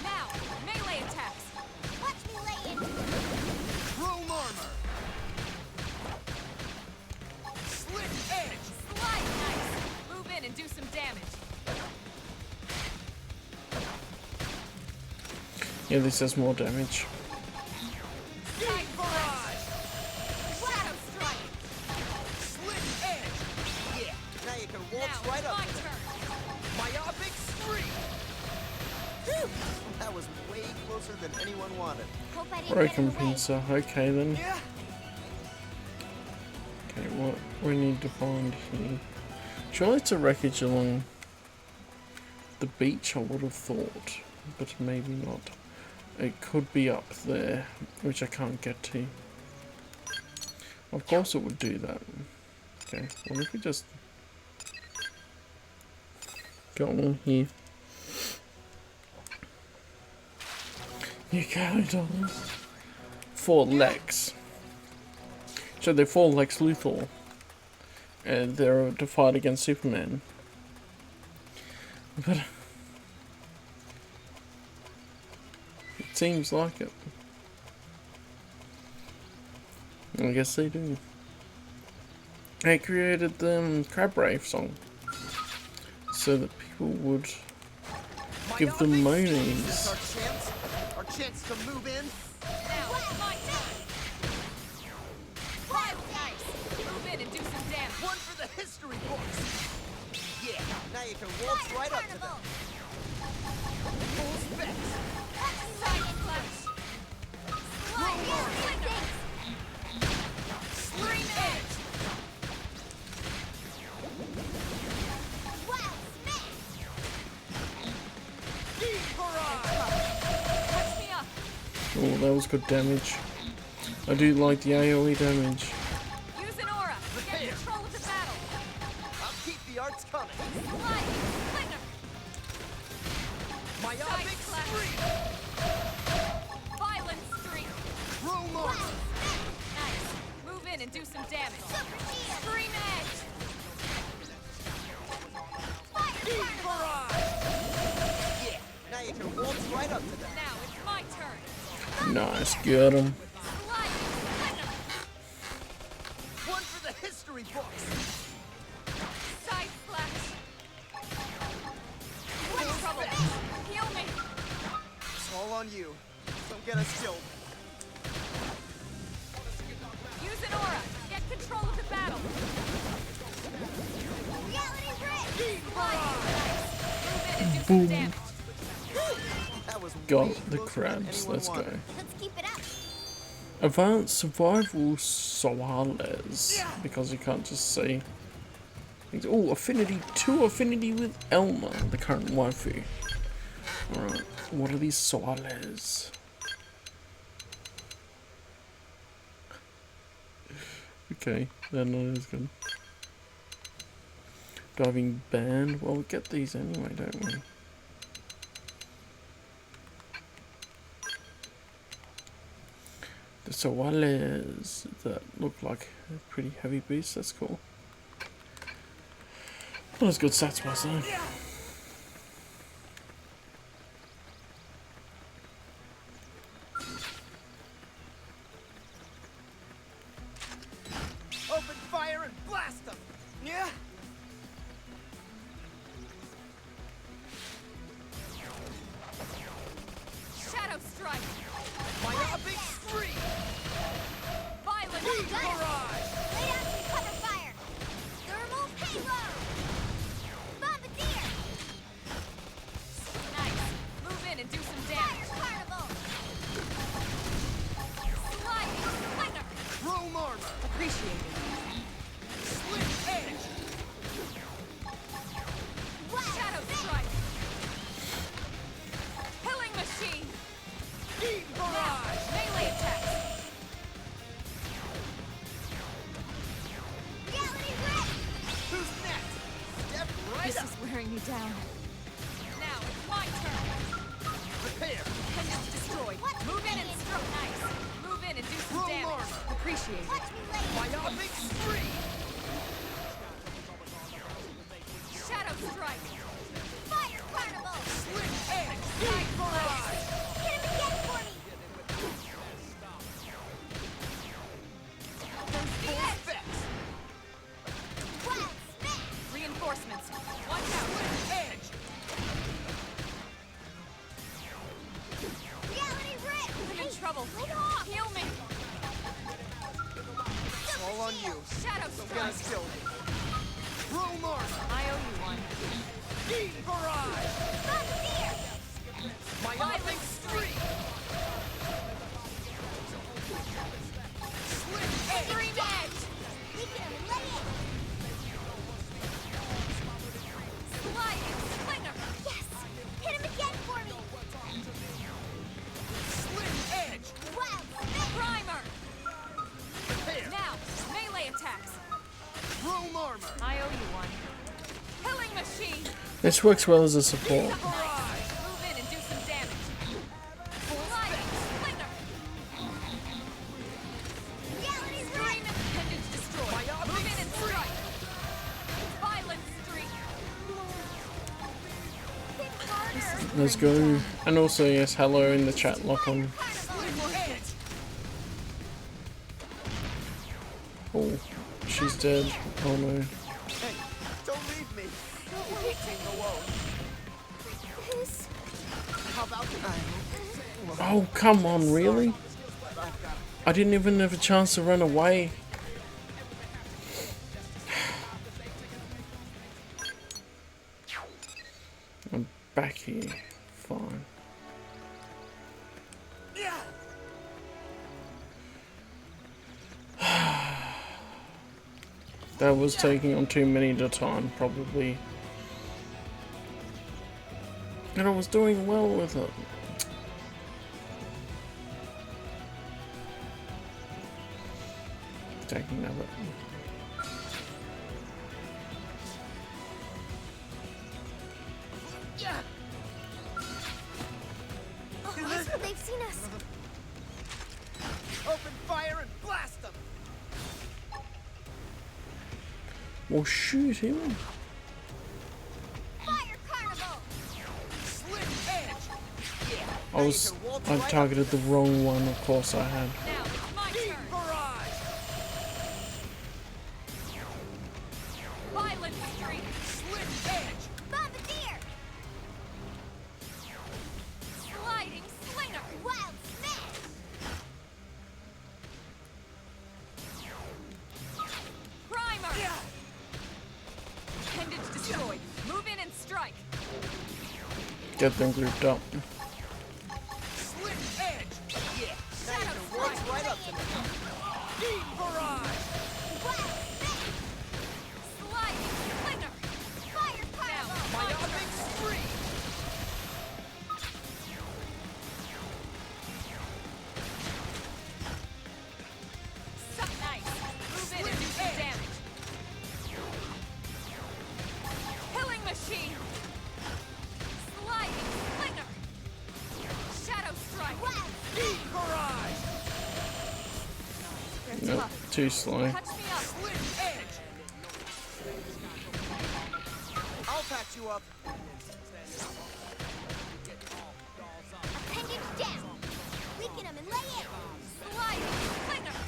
Now, melee attacks! Watch me lay in! Chrome armor. Slit edge. Slide nice! Move in and do some damage. Yeah, this does more damage. Side barrage! Shadow strike! Slit edge. Yeah. Now you can waltz Now, right up my to them. turn! Myopic streak. Phew. That was way closer than anyone wanted. Broken pincer. Okay then. Yeah. Okay, what we need to find here? Surely it's a wreckage along the beach, I would have thought, but maybe not. It could be up there, which I can't get to. Of course it would do that. Okay, what if we just go along here? You carried on. 4 legs. So they're 4 Lex Luthor. And they're to fight against Superman. But it seems like it. I guess they do. They created the Crab Rave song so that people would give them Myopic streak. Is moanies. this our chance? Our chance to move in? Now, my turn! Wild nice! Move in and do some damage. One for the history books. Yeah. Now you can waltz right up to them. Full specs. Side slash! Slide nice! Slit edge. Deep barrage. Catch me up! Oh, that was good damage. I do like the AoE damage. Use an aura! Get control of the battle! I'll keep the arts coming. Slide! Slinger! Myopic slash. streak. Violent streak! Chrome armor. Nice! Move in and do some damage. Scream edge! Deep barrage. Yeah. Now you can waltz right up to them. Now it's my turn! Nice, get him. Slide! Slinger! One for the history books. Side slash! We're in trouble! Heal me! It's all on you. Don't get us killed. Use an aura! Get control of the battle! Reality break! Deep Slide! barrage. Move in and do some damage. That was way Got the closer than crabs, anyone let's go. wanted. Let's keep it up! Advanced Survival Soales. Because you can't just say Oh, affinity. 2 affinity with Elma, the current waifu. Alright, what are these soales? Okay, they're not as good. Diving band. Well, we get these anyway, don't we? The soales that look like a pretty heavy beast. That's cool. Not as good stats wise though. Open fire and blast them! Yeah? Shadow strike. Myopic scream! Violent Heat strike. barrage! Lay down some cover fire. Thermal payload. Bombardier. Nice. Move in and do some damage. Fire carnival. Sliding slinger. Chrome armor! Appreciated. Slit edge! Shadow strike. Killing machine. Heat barrage! Melee attacks. Reality whip. Who's next? Step right This up! is wearing me down. Now it's my turn. Prepare! Pendants destroyed. Move in and stroke. Nice. Move in and do some Chrome damage. armor. Appreciate it. Myopic scream! Shadow strike. Fire carnival. Slit edge! Heat barrage! Hit him again for me. Full effects! Wild smash. Reinforcements. Watch out. Edge! Reality rip. I'm in trouble. Heal me. All on you. Shadow Some guys strike. killed me. Chrome armor! I owe you one. Heat barrage! Bombardier. Myopic scream! Slit edge! Extreme edge. Weaken him and lay in. Sliding slinger. Yes. Hit him again for me. Slit edge! Wild smash. Primer. Prepare! Now, melee attacks. Chrome armor! I owe you one. Killing machine. This works well as a support. Nice. Move in and do some damage. Sliding slinger. Reality screen. Pendants destroyed. Move in and strike. Violent streak. Hit harder. Let's go. And also, yes, hello in the chat, lock on. Edge! Oh, she's dead. Oh no. Hey, don't leave me! Don't leave me alone! How about Oh, come on, really? I didn't even have a chance to run away. I'm back here. Fine. That was taking on too many at a time, probably. And I was doing well with it. Taking another. They've seen us. Open fire and blast them! Well, shoot him. Fire carnival. Slit edge! I targeted the wrong one, of course I had. Now it's my Heat turn. barrage! Violent streak. Slit edge! Bombardier. Sliding slinger. Wild smash. Primer. Pendants destroyed. Move in and strike. Get them grouped up. Slit edge! Yeah! Now you Shadow can walk strike. right up to me. Heat barrage! Wild smash. Sliding Too slow. Touch me up. Slit edge. I'll patch you up. Appendage down. Weaken him and lay in. Slide. Clinger.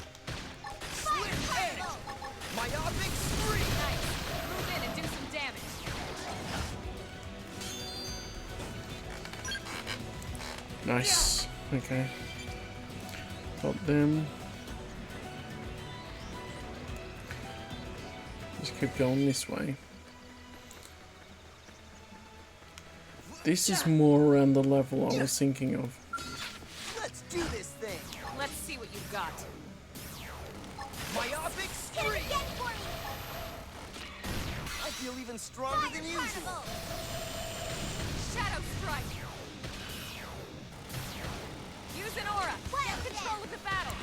Slit edge. Myopic spree. Nice. Move in and do some damage. Nice. Okay. Got them. Just keep going this way. This is more around the level I was thinking of. Let's do this thing. Let's see what you've got. Myopic Hit him spree. again for me. I feel even stronger than usual. Shadow strike. Use an aura. Get control of the battle.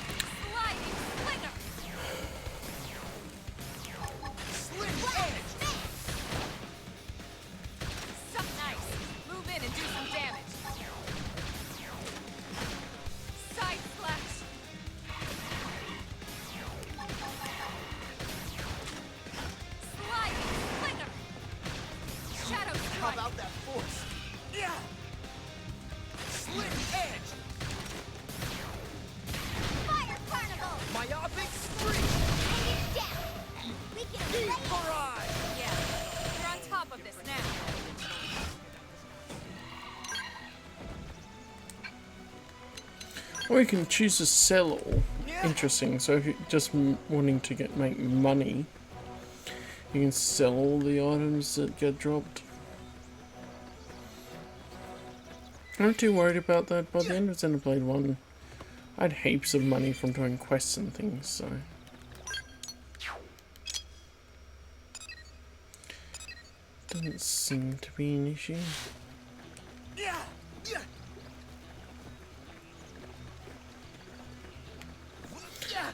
Sliding slinger. Slit edge. Something nice. Move in and do some damage. Side slash. Sliding slinger. Shadow How strike. about that force? Yeah. Slit edge. Fire carnival. Myopic spree. Hang it down. We can Deep lay it. barrage. Yeah. We're on top of this now. Or you can choose to sell all. Interesting. So if you're just wanting to make money, you can sell all the items that get dropped. I'm not too worried about that. By the end of Xenoblade 1, I had heaps of money from doing quests and things, so... Doesn't seem to be an issue. Yeah. Yeah.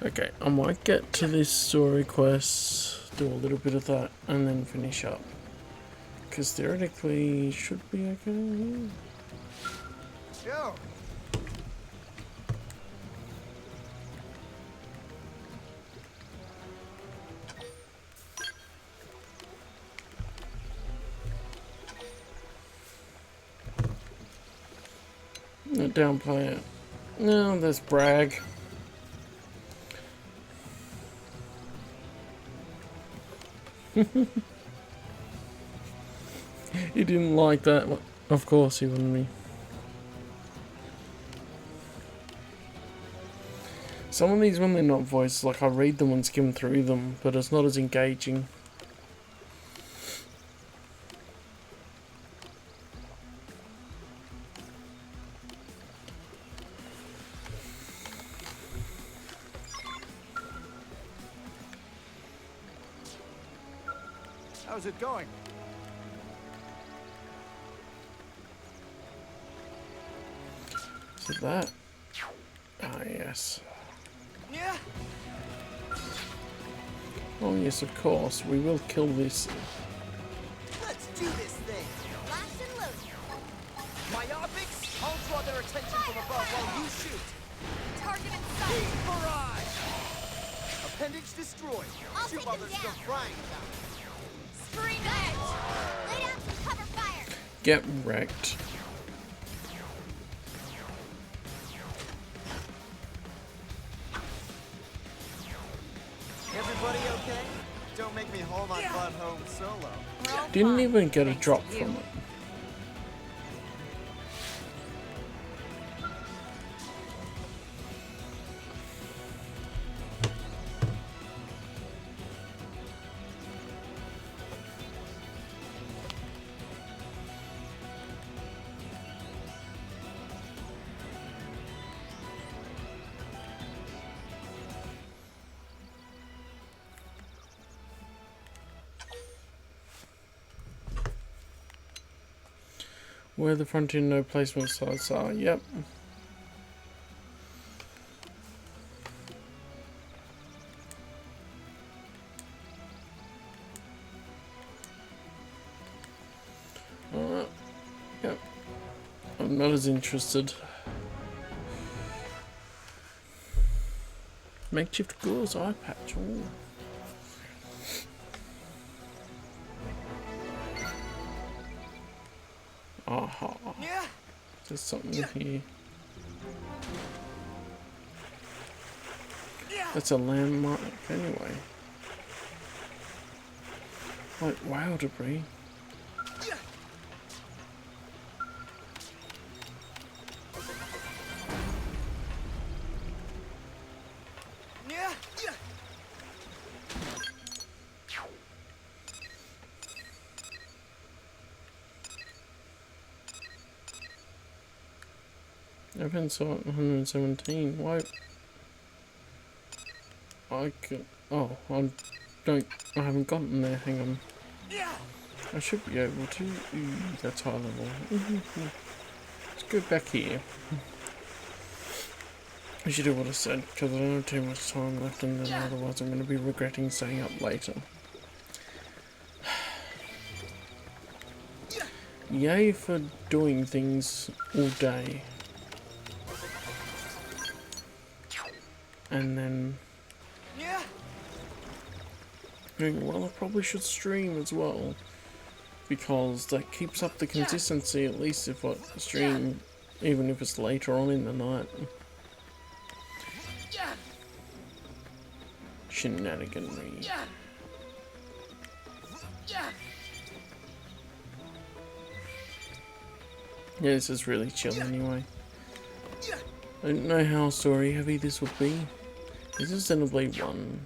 Okay, I might get to this story quest, do a little bit of that, and then finish up. Because theoretically, should be okay. Sure. Not downplay it. No, that's brag. He didn't like that. Of course he wouldn't be. Some of these, when they're not voiced, like I read them and skim through them, but it's not as engaging. How's it going? So that... Ah, yes. Yeah. Oh yes, of course. We will kill this. Let's do this thing. Locked and loaded. Myopics, I'll draw their attention from above while you shoot. Target in Deep sight. barrage. Appendage destroyed. I'll Shoot take while them they're still down. frying about it. Screen edge. Lay down some cover fire. Get wrecked. Everybody okay? Don't make me haul my butt home solo. We're all Didn't fine, even get a thanks drop to you. from it. Where the frontier no placement sites are, yep. Yep. I'm not as interested. Makeshift Ghouls eye patch. Ooh. Aha. There's something here. That's a landmark anyway. Like wow debris. Event site 117. Why? I can. Oh, I haven't gotten there. Hang on. I should be able to. Ooh, that's high level. Let's go back here. I should do what I said because I don't have too much time left, and then otherwise I'm going to be regretting staying up later. Yay for doing things all day. And then, well, I probably should stream as well, because that keeps up the consistency, at least if I stream, even if it's later on in the night. Shenaniganry. Yeah, this is really chill anyway. I don't know how story heavy this would be. This is Xenoblade 1.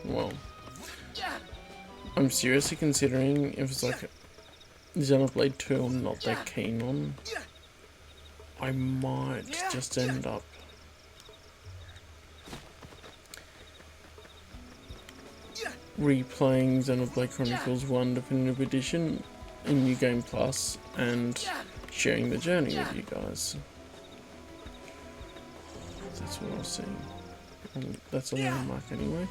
Well, I'm seriously considering if it's like Xenoblade 2 I'm not that keen on. I might just end up replaying Xenoblade Chronicles 1 Definitive Edition in New Game Plus and sharing the journey with you guys. That's what I was saying. That's a landmark anyway.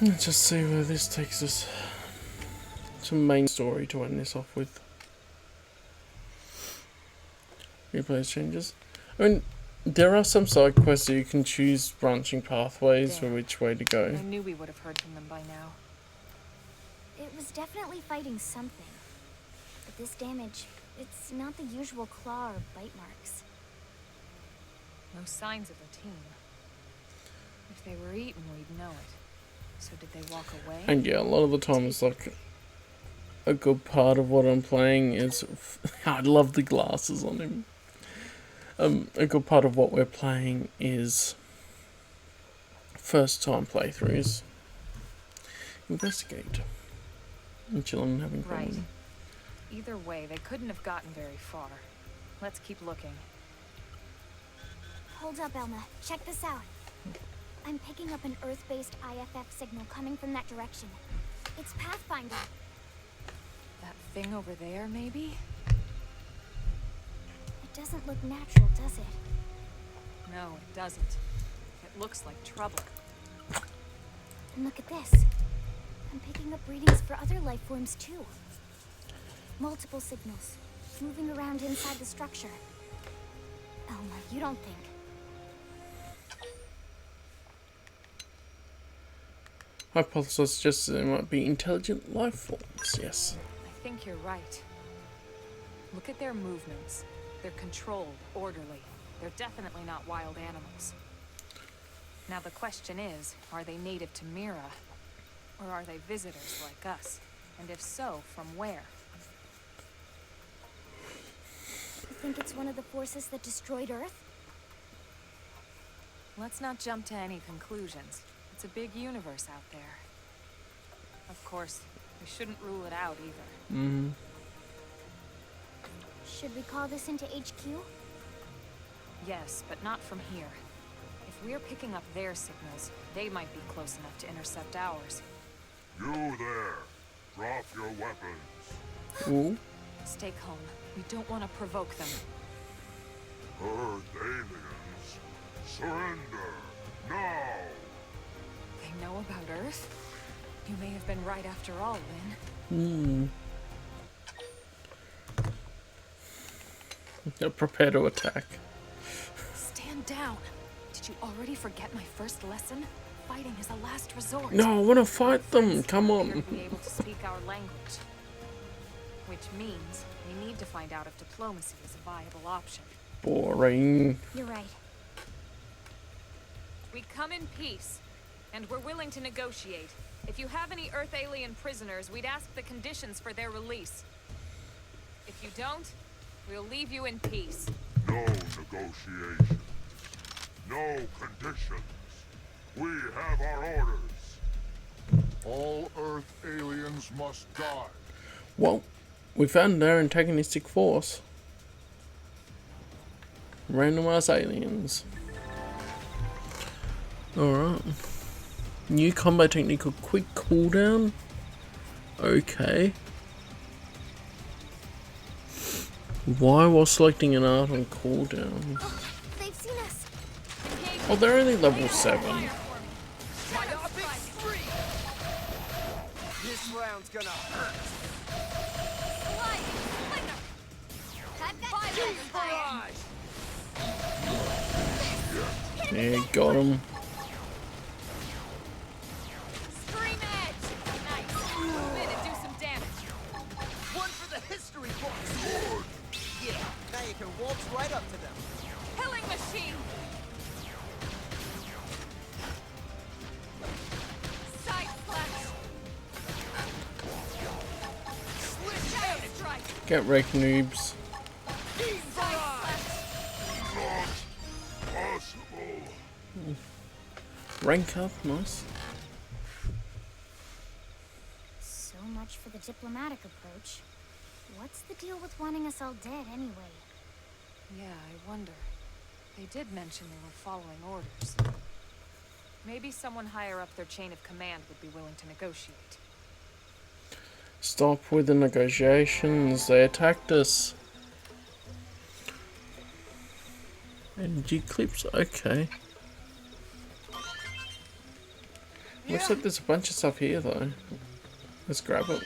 Let's just see where this takes us. Some main story to end this off with. Replay changes. I mean, there are some side quests that you can choose branching pathways for which way to go. I knew we would have heard from them by now. It was definitely fighting something. But this damage, it's not the usual claw or bite marks. No signs of a team. If they were eaten, we'd know it. So did they walk away? And yeah, a lot of the time it's like a good part of what I'm playing is I love the glasses on him. A good part of what we're playing is first time playthroughs. Investigate. And chilling and having fun. Right. Either way, they couldn't have gotten very far. Let's keep looking. Hold up, Elma. Check this out. I'm picking up an Earth-based IFF signal coming from that direction. It's Pathfinder. That thing over there, maybe? It doesn't look natural, does it? No, it doesn't. It looks like trouble. And look at this. I'm picking up readings for other life forms too. Multiple signals, moving around inside the structure. Elma, you don't think... Hypothesis suggests that there might be intelligent life forms, yes. I think you're right. Look at their movements. They're controlled, orderly. They're definitely not wild animals. Now the question is, are they native to Mira? Or are they visitors like us? And if so, from where? You think it's one of the forces that destroyed Earth? Let's not jump to any conclusions. It's a big universe out there. Of course, we shouldn't rule it out either. Should we call this into HQ? Yes, but not from here. If we're picking up their signals, they might be close enough to intercept ours. You there! Drop your weapons. Ooh. Stay calm. We don't want to provoke them. Earth aliens, surrender! Now! They know about Earth? You may have been right after all, Lynn. They're prepared to attack. Stand down. Did you already forget my first lesson? Fighting is a last resort. No, I want to fight them. Come Appear to on. be able to speak our language. Which means we need to find out if diplomacy is a viable option. Boring. You're right. We come in peace, and we're willing to negotiate. If you have any Earth alien prisoners, we'd ask the conditions for their release. If you don't, we'll leave you in peace. No negotiations. No conditions. We have our orders. All Earth aliens must die. Well, we found their antagonistic force. Randomized aliens. Alright. New combat technique of quick cooldown. Okay. Why was selecting an art on cooldown? Oh, they've seen us. Oh, they're only level 7. This round's gonna hurt. Yeah, got him. Scream edge! Nice. Move in and do some damage. One for the history books. Yeah, now you can waltz right up to them. Killing machine! Side slash! Shadow strike! Get wrecked, noobs. Side slash! Possible. Rank up, nice. So much for the diplomatic approach. What's the deal with wanting us all dead anyway? Yeah, I wonder. They did mention they were following orders. Maybe someone higher up their chain of command would be willing to negotiate. Stop with the negotiations. They attacked us. Energy clips, okay. Looks like there's a bunch of stuff here though. Let's grab it.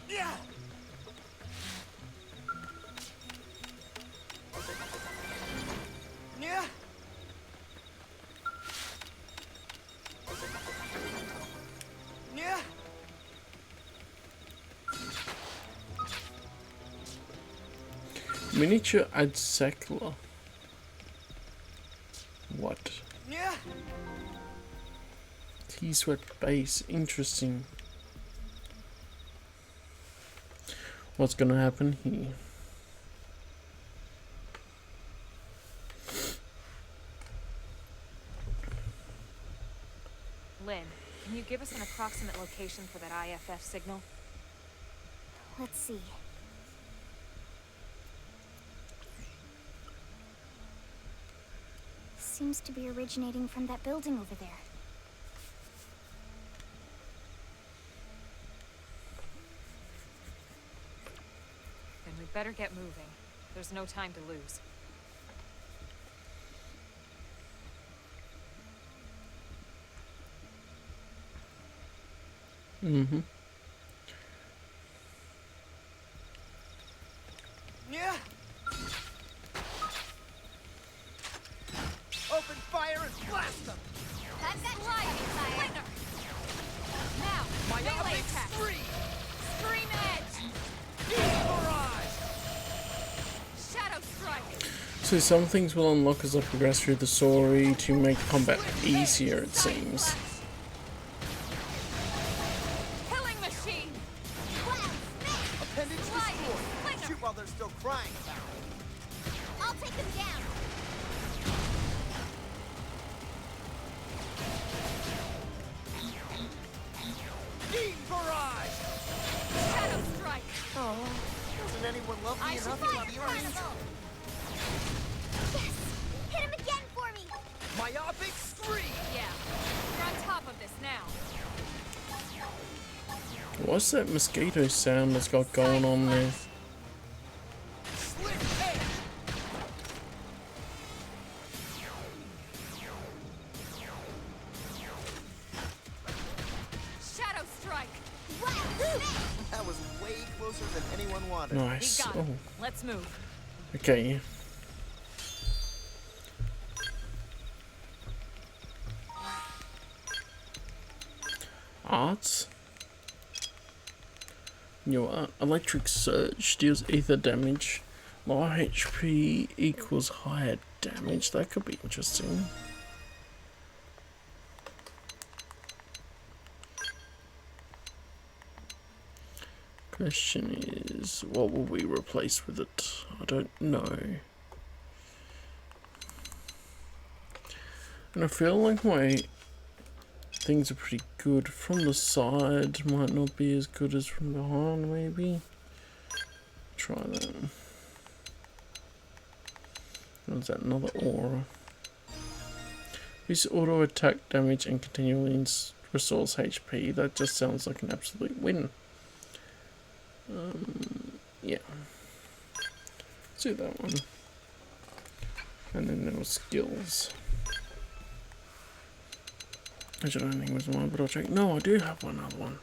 Yeah. Yeah. Yeah. Miniature Adsekla. What? Yeah. T-sweat base, interesting. What's gonna happen here? Lynn, can you give us an approximate location for that IFF signal? Let's see. Seems to be originating from that building over there. Then we'd better get moving. There's no time to lose. Mm-hmm. Yeah. Open fire and blast them. I've got lightning fire. Now, My melee optic attack! free. Scream edge! Barrage. Shadow strike! So some things will unlock as I progress through the story to make combat easier, it seems. Killing machine! Appendage destroyed. Shoot while they're still crying about it. I'll take them down. Beam barrage. Shadow strike! Oh. Doesn't anyone love me I enough should to fire be carnival. Yes! Hit him again for me! Myopic scream. Yeah, we're on top of this now. What's that mosquito sound that's got going on there? Slit edge. wanted. Nice. He got Oh, it. Let's move. okay. Arts. Your electric surge deals ether damage. Lower HP equals higher damage. That could be interesting. Question is, what will we replace with it? I don't know. And I feel like my things are pretty good. From the side might not be as good as from behind, maybe. Try that. What's that? Another aura. This auto attack damage and continually restores HP. That just sounds like an absolute win. Yeah. Let's do that one. And then there were skills. Which I don't think was mine, but I'll check. No, I do have another one.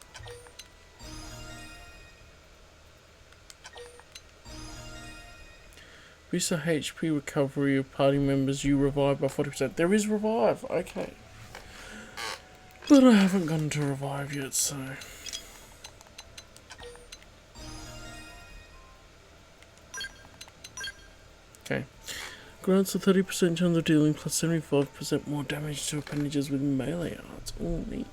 Boost the HP recovery of party members you revive by 40%. There is revive, okay. But I haven't gone to revive yet, so. Okay. Grants a 30% chance of dealing plus 75% more damage to appendages with melee arts. Oh, neat.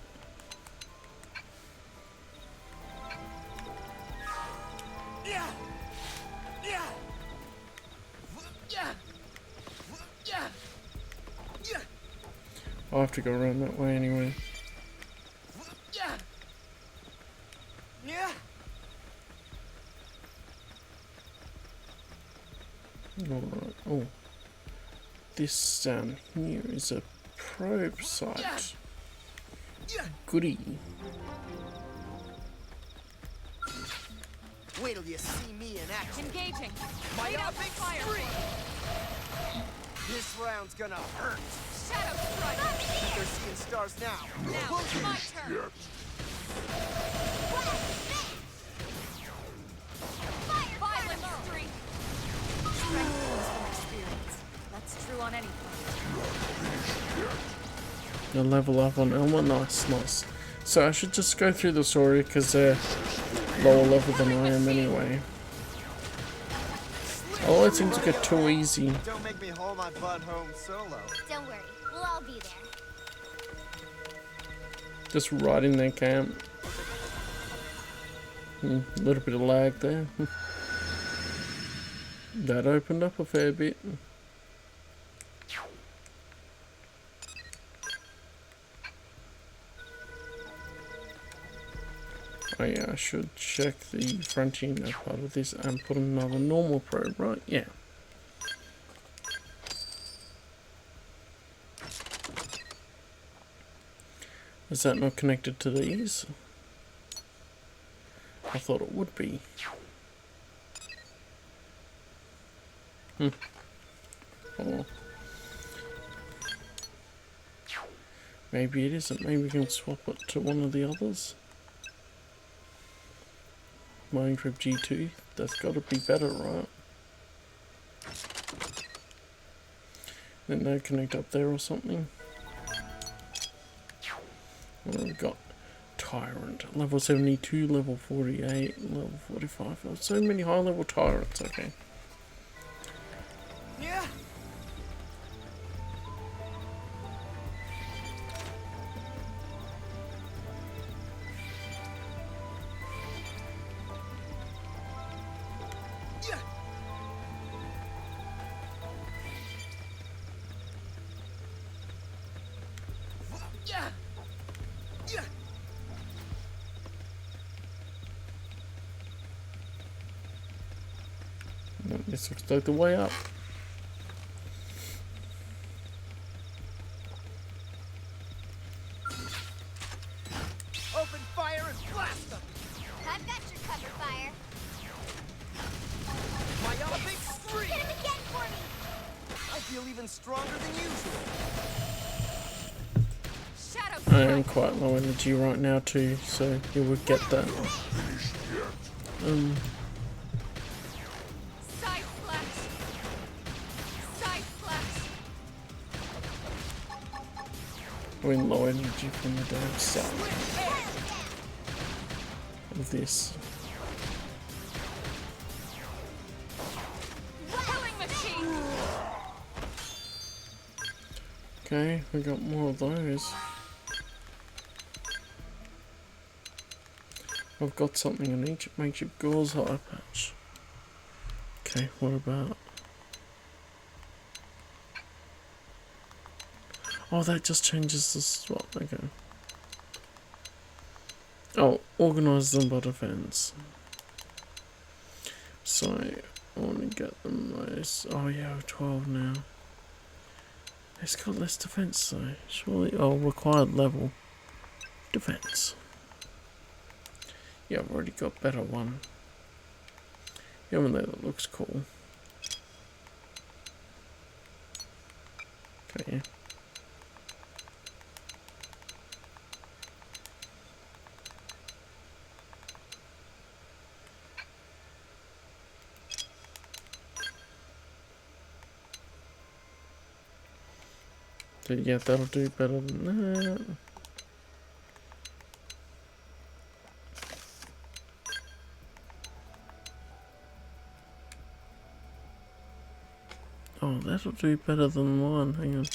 I'll have to go around that way anyway. Alright, oh. This down here is a probe site. Goody. Wait till you see me in action. Engaging. Myopic fire. This round's gonna hurt. Shadow strike. They're seeing stars now. Now it's my turn. Violent streak. Strength comes from experience. That's true on any front. You'll level up on Elma. Nice, nice. So I should just go through the story because they're lower level than I am anyway. Oh, it seems like it's too easy. Don't make me haul my butt home solo. Don't worry, we'll all be there. Just right in their camp. A little bit of lag there. That opened up a fair bit. Oh yeah, I should check the frontier part of this and put another normal probe, right? Yeah. Is that not connected to these? I thought it would be. Oh. Maybe it isn't. Maybe we can swap it to one of the others. Mining Trip G2, that's got to be better, right? Then they connect up there or something. What have we got? Tyrant, level 72, level 48, level 45. Oh, so many high level tyrants, okay. Yeah. This looks like the way up. Open fire and blast them. I've got your cover fire. Myopic streak. Hit him again for me. I feel even stronger than usual. Shadow I strike. am quite low energy right now too, so you would get that. Going low energy from the dark side of this. Killing machine. Okay, we got more of those. I've got something in each makeshift gauze high patch. Okay, what about? Oh, that just changes the swap. Okay. Oh, organise them by defense. So, I want to get them those. Oh yeah, 12 now. It's got less defense though. Surely, oh, required level. Defense. Yeah, I've already got better one. Even though that looks cool. Okay, yeah. So yeah, that'll do better than that. Oh, that'll do better than one. Hang on.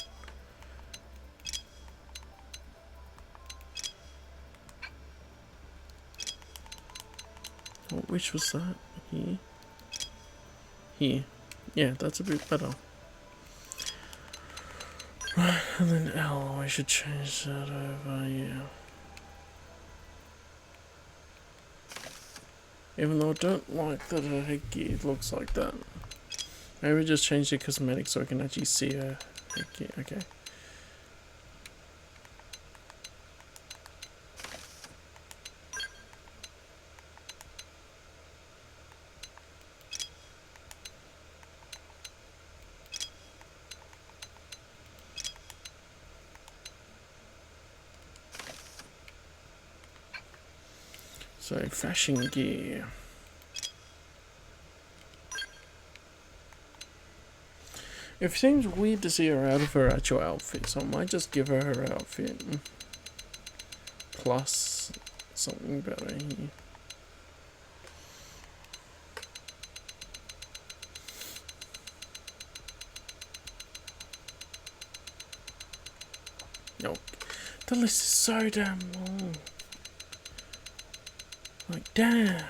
Oh, which was that? Here? Here. Yeah, that's a bit better. Right, and then L, I should change that over, yeah. Even though I don't like that her headgear looks like that. Maybe just change the cosmetics so I can actually see her headgear. Okay. So, fashion gear. It seems weird to see her out of her actual outfit, so I might just give her her outfit. Plus something better here. Nope. The list is so damn long. Like, damn.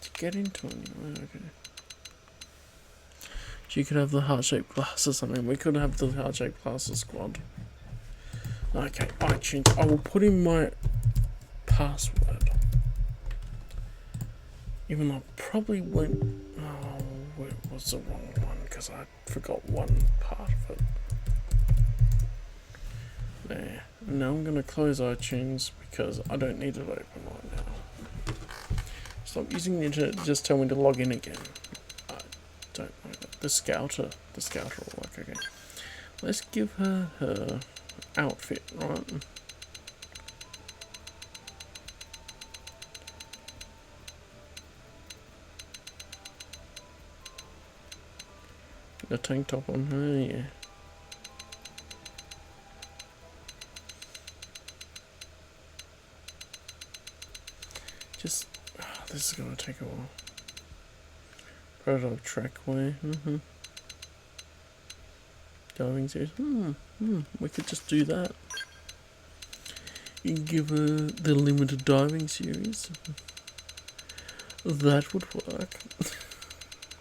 To get into anywhere, okay. She could have the heart-shaped glasses. I mean, we could have the heart-shaped glasses squad. Okay, iTunes. I will put in my password. Even though I probably won't. Oh, it was the wrong one because I forgot one part of it. There. Now I'm going to close iTunes because I don't need it open right now. Stop using the internet to just tell me to log in again. I don't know that. The scouter will work. Okay. Let's give her her outfit, right? The tank top on her, yeah. Just, this is gonna take a while. Prototype trackway, diving series, we could just do that. You can give her the limited diving series. That would work.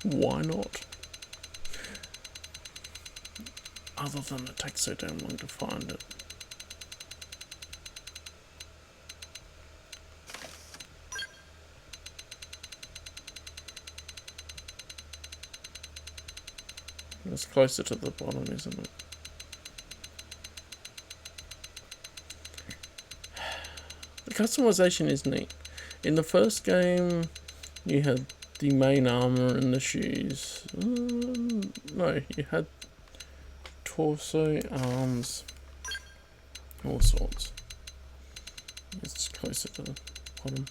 Why not? Other than it takes so damn long to find it. It's closer to the bottom, isn't it? The customization is neat. In the first game, you had the main armor and the shoes. No, you had torso, arms, all sorts. It's closer to the bottom,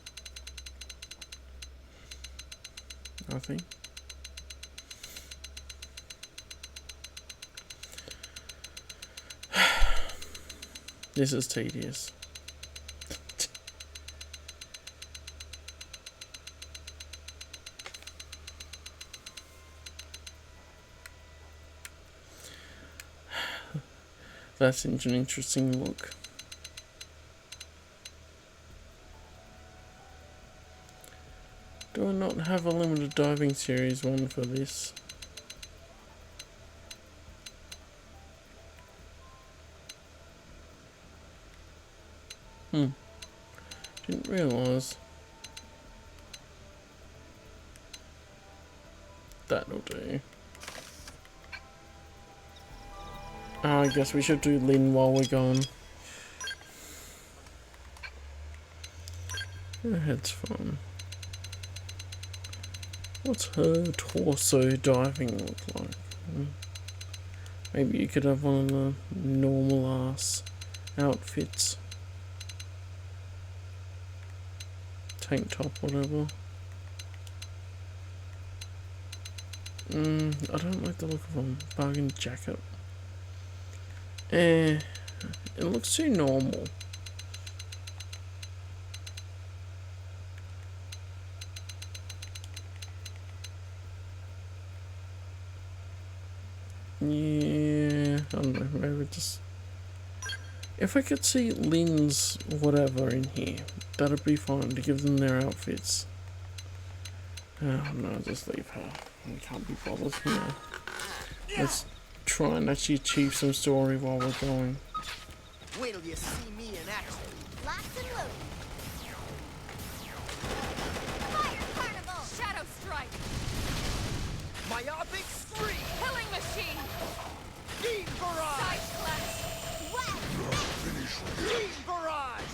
I think. This is tedious. That's an interesting look. Do I not have a limited diving series one for this? Didn't realise. That'll do. Oh, I guess we should do Lynn while we're gone. Her head's fun. What's her torso diving look like? Maybe you could have one of the normal ass outfits. Tank top, whatever. I don't like the look of them. Bargain jacket. It looks too normal. Yeah, I don't know, maybe just... If I could see Lynn's whatever in here, that'd be fine to give them their outfits. Oh no, just leave her. I can't be bothered, you know. Let's try and actually achieve some story while we're going. Wait till you see me in action. Locked and loaded. Fire carnival! Shadow strike! Myopic streak! Killing machine! Beam barrage! Side slash! West! Beam barrage!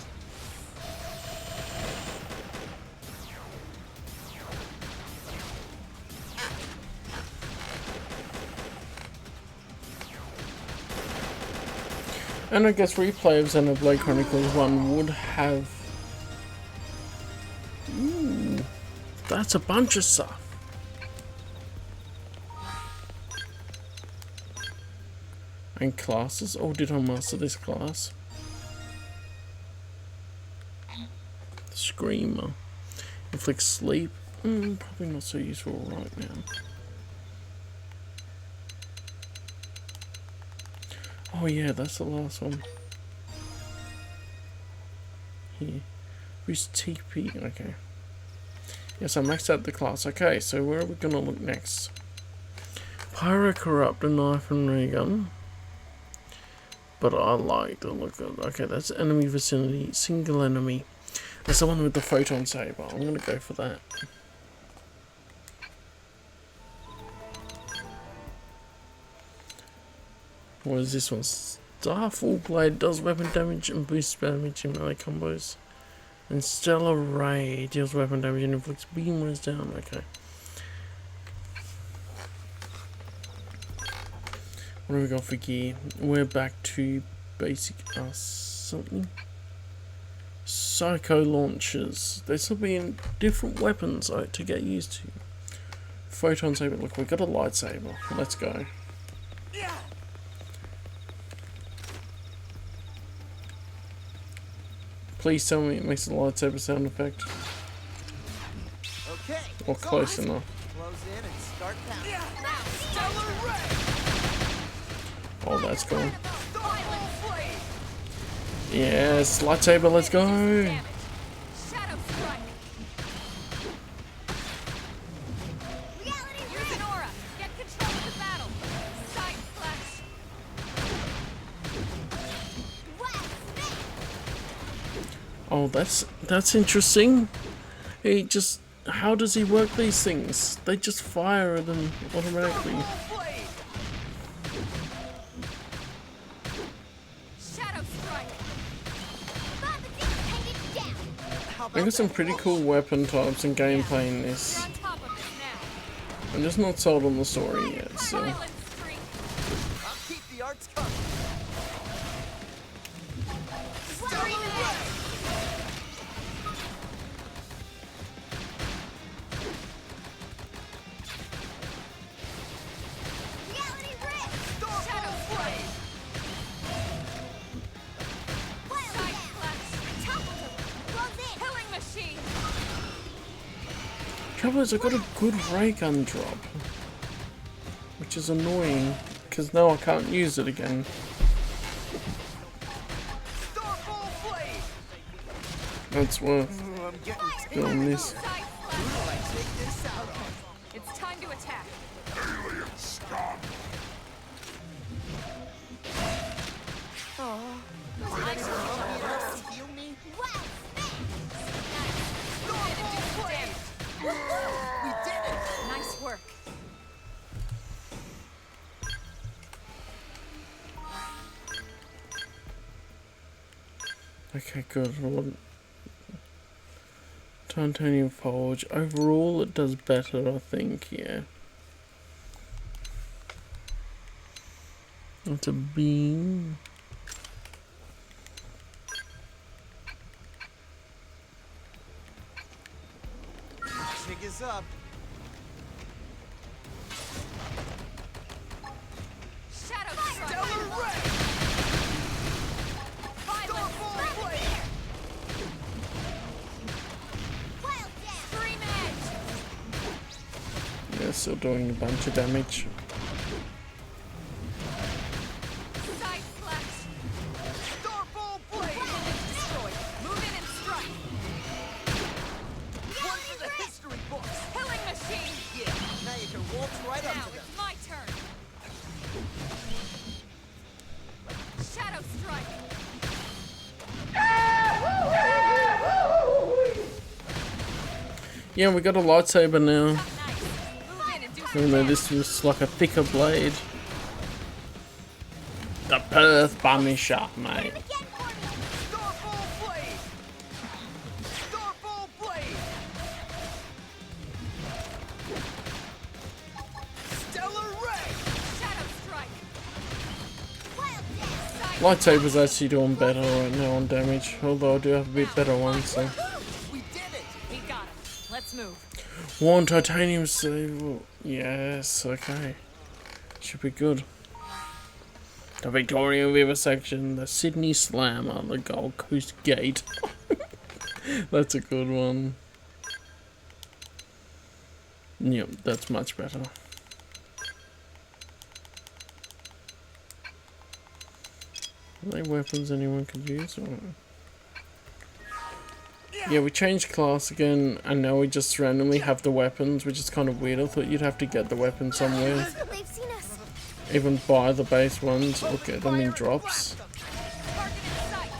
And I guess replay of Xenoblade Chronicles 1 would have... Ooh, that's a bunch of stuff. And classes? Oh, did I master this class? Screamer. Inflict sleep. Probably not so useful right now. Oh yeah, that's the last one. Here. Boost TP, okay. Yes, I maxed out the class. Okay, so where are we gonna look next? Pyro Corrupt, a knife and ray gun. But I like the look of... Okay, that's enemy vicinity. Single enemy. That's the one with the photon saber. I'm gonna go for that. What is this one? Starfall Blade does weapon damage and boosts damage in melee combos. And Stellar Ray deals weapon damage and inflicts beam when it's down. Okay. What do we got for gear? We're back to basic something. Psycho launchers. There's still being different weapons to get used to. Photon saber. Look, we got a lightsaber. Let's go. Please tell me it makes a lightsaber sound effect. Okay. Or close enough. Close in and start pounding. Oh, that's cool. Yes, lightsaber, let's go. Shadow strike! Reality Use an aura! Get control of the battle! Side slash! Oh, that's interesting. He just... How does he work these things? They just fire them automatically. Shadow strike! I got some pretty cool weapon types and gameplay in You're this. on top of this now. I'm just not sold on the story yet, so... Violent streak! I'll keep the arts coming. Reality Rift! Shadow strike! trouble is I got a good ray gun drop, which is annoying because now I can't use it again. That's worth doing this. It's time to attack. Alien scum! Heal me? We did it! Nice work. Okay, good. Well, titanium forge. Overall, it does better, I think. Yeah. It's a beam. Jig is up. Shadow strike. Stellar ray! Violent strike. Wild dance. Scream edge. Yeah, still doing a bunch of damage. Side slash. Starfall blade! Destroyed. Move in and strike. One for the history books! Killing machine. Yeah, now you can waltz right Now up to them. it's my turn. Shadow strike. Yeah, we got a lightsaber now. Nice. Move in and do some Even though damage. this was like a thicker blade. The Perth Bunny shot, mate. Again for me. Starfall blade! Starfall blade! Stellar ray! Shadow strike. Wild dance. Side Lightsaber's actually doing better right now on damage, although I do have a bit better one, so. We did it! We got him. Let's move. One titanium saber. Yes, okay. Should be good. The Victoria Vivisection, the Sydney Slammer, the Gold Coast Gate. That's a good one. Yep, that's much better. Are they weapons anyone could use? Or? Yeah, we changed class again, and now we just randomly have the weapons, which is kind of weird. I thought you'd have to get the weapon somewhere. They've seen us. Even buy the base ones or get them in drops. Target in sight.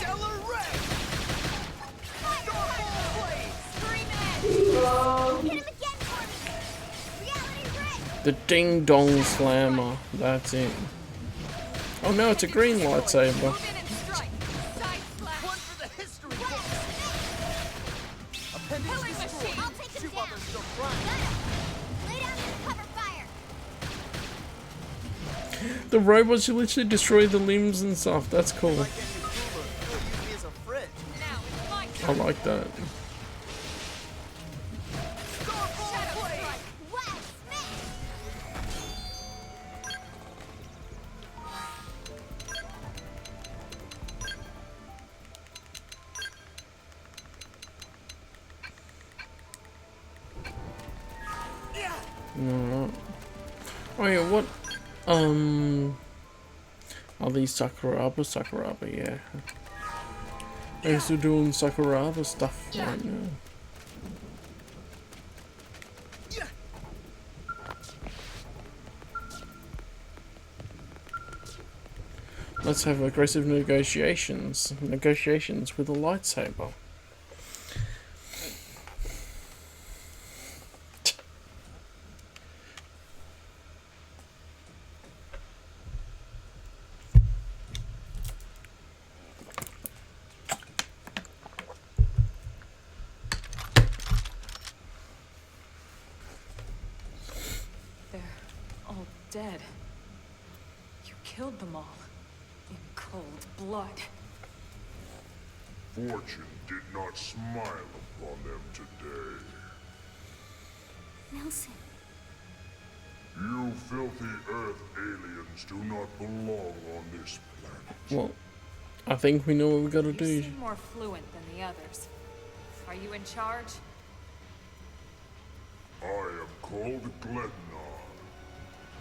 Stellar ray! Starfall blade! Scream edge. Hit him again for me. Reality ray. The Ding Dong Slammer, that's it. Oh no, it's a green lightsaber. Move in and strike. Side slash. One for the history books! Appendix Killing destroyed. machine. I'll take him Two down. others still frying. Got him. Lay down and cover fire. The robots you literally destroy the limbs and stuff. That's cool. Like any cooler, you'll use me as a fridge. Now it's my I turn. like that. Starfall Shadow blade! strike. Wild smash. No. Oh yeah, what? Are these Sakuraba, yeah. I'm still doing Sakuraba stuff right now. Yeah. Let's have aggressive negotiations. Negotiations with a lightsaber. They're all dead. You killed them all. In cold blood. Fortune did not smile upon them today. Nelson. You filthy Earth aliens do not belong on this planet. Well, I think we know what we gotta You do. seem more fluent than the others. Are you in charge? I am called Glennar.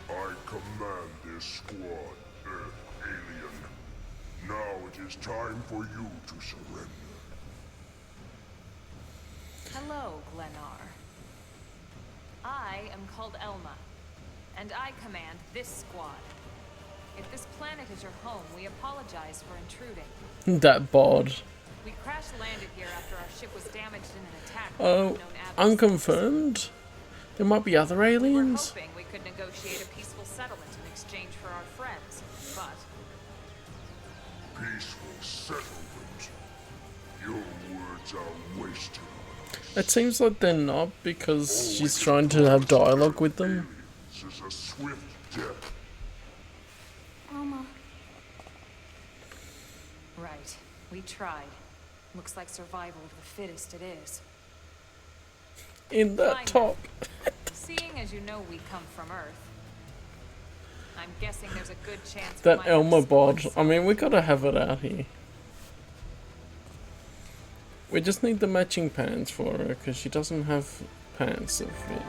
I command this squad, Earth Alien. Now it is time for you to surrender. Hello, Glennar. I am called Elma, and I command this squad. If this planet is your home, we apologize for intruding. That bod. We crash-landed here after our ship was damaged in an attack. Oh, unconfirmed? There might be other We were aliens? hoping we could negotiate a peaceful settlement in exchange for our friends, but Peaceful settlement. Your words are wasted on us. It seems like they're not, because she's trying to have dialogue with them. This is a swift death. Alma. right. We tried. Looks like survival of the fittest it is. In that Fine. top. Seeing as you know we come from Earth, I'm guessing there's a good chance we That might have Elma bod. spores. I mean, we gotta have it out here. We just need the matching pants for her, because she doesn't have pants that fit.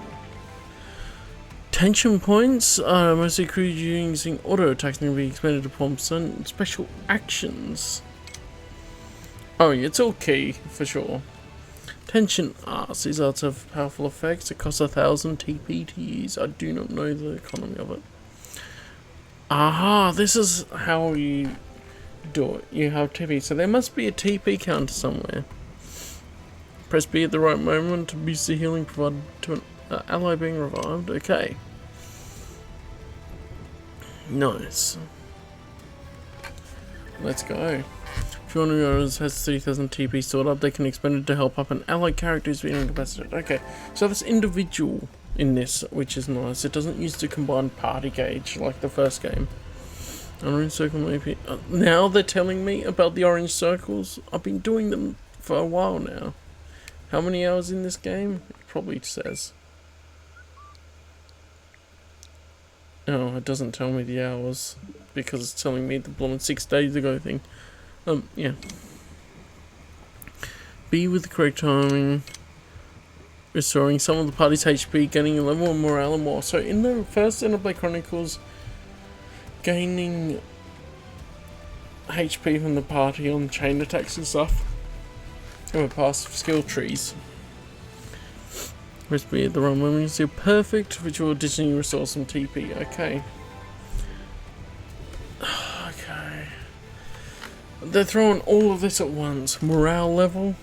Tension points are mostly accrued using auto attacks and can be expended upon certain special actions. Oh, yeah, it's all key, for sure. Tension arts. These arts have powerful effects. It costs 1,000 TP to use. I do not know the economy of it. Aha, this is how you do it. You have TP. So there must be a TP counter somewhere. Press B at the right moment to boost the healing provided to an ally being revived. Okay. Nice. Let's go. If one of yours has 3,000 TP stored up, they can expend it to help up an allied character who's been incapacitated. Okay, so that's individual in this, which is nice. It doesn't use the combined party gauge like the first game. Orange circle maybe. Now they're telling me about the orange circles. I've been doing them for a while now. How many hours in this game? It probably says. Oh, it doesn't tell me the hours because it's telling me the blooming 6 days ago thing. Yeah. B with the correct timing. Restoring some of the party's HP, gaining a level of morale and more. So in the first Xenoblade Chronicles, gaining HP from the party on chain attacks and stuff. And we're past skill trees. Press B at the wrong moment. You see perfect, which will additionally restore some TP. Okay. Okay. They're throwing all of this at once. Morale level?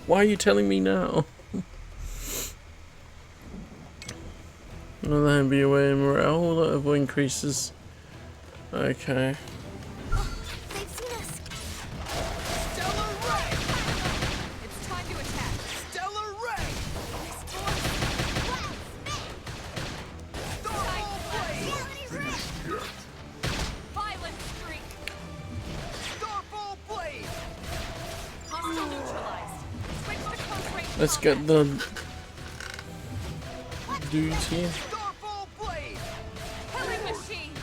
Why are you telling me now? Another hand be away morale level increases. Okay. They've seen us. Stellar Ray! It's time to attack. Stellar Ray! Starfall Blade! Violent streak. Starfall Blade! Hostile neutralized. Switch to close range. Let's get the dudes here. Starfall Blade! Killing machine.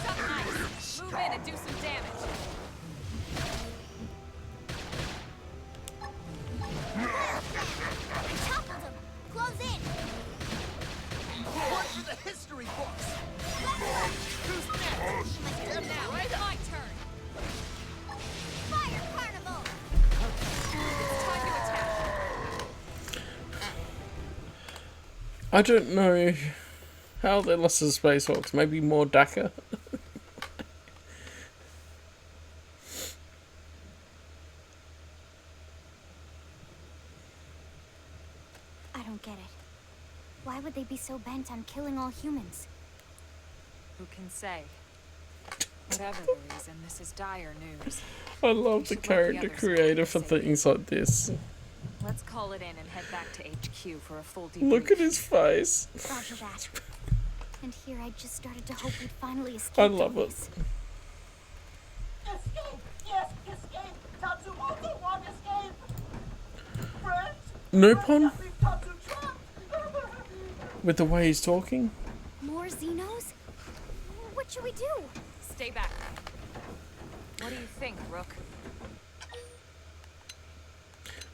Suck ice. Move in and do some damage. Toppled them. Close in. One for the history books! Who's next? Them now. It's my turn. Fire carnival. It's time to attack. I don't know how they lost the spacewalks. Maybe more DACA? I don't get it. Why would they be so bent on killing all humans? Who can say? Whatever the reason, this is dire news. I love the should let the character others creator for say. things like this. Let's call it in and head back to HQ for a full debrief. Look at his face. Roger that. And here I just started to hope we'd finally escape. I love all it. this. Escape! Yes, escape! Tatsumoto want escape! Friends? No pun Leave Tatsu trapped! with the way he's talking. More Xenos? What should we do? Stay back. What do you think, Rook?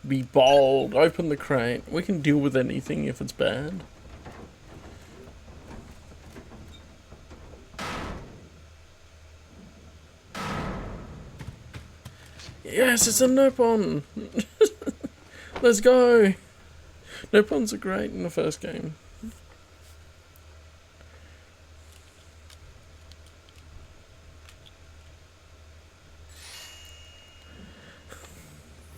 Be bold. Open the crate. We can deal with anything if it's bad. Yes, it's a Nopon! Let's go! Nopons are great in the first game.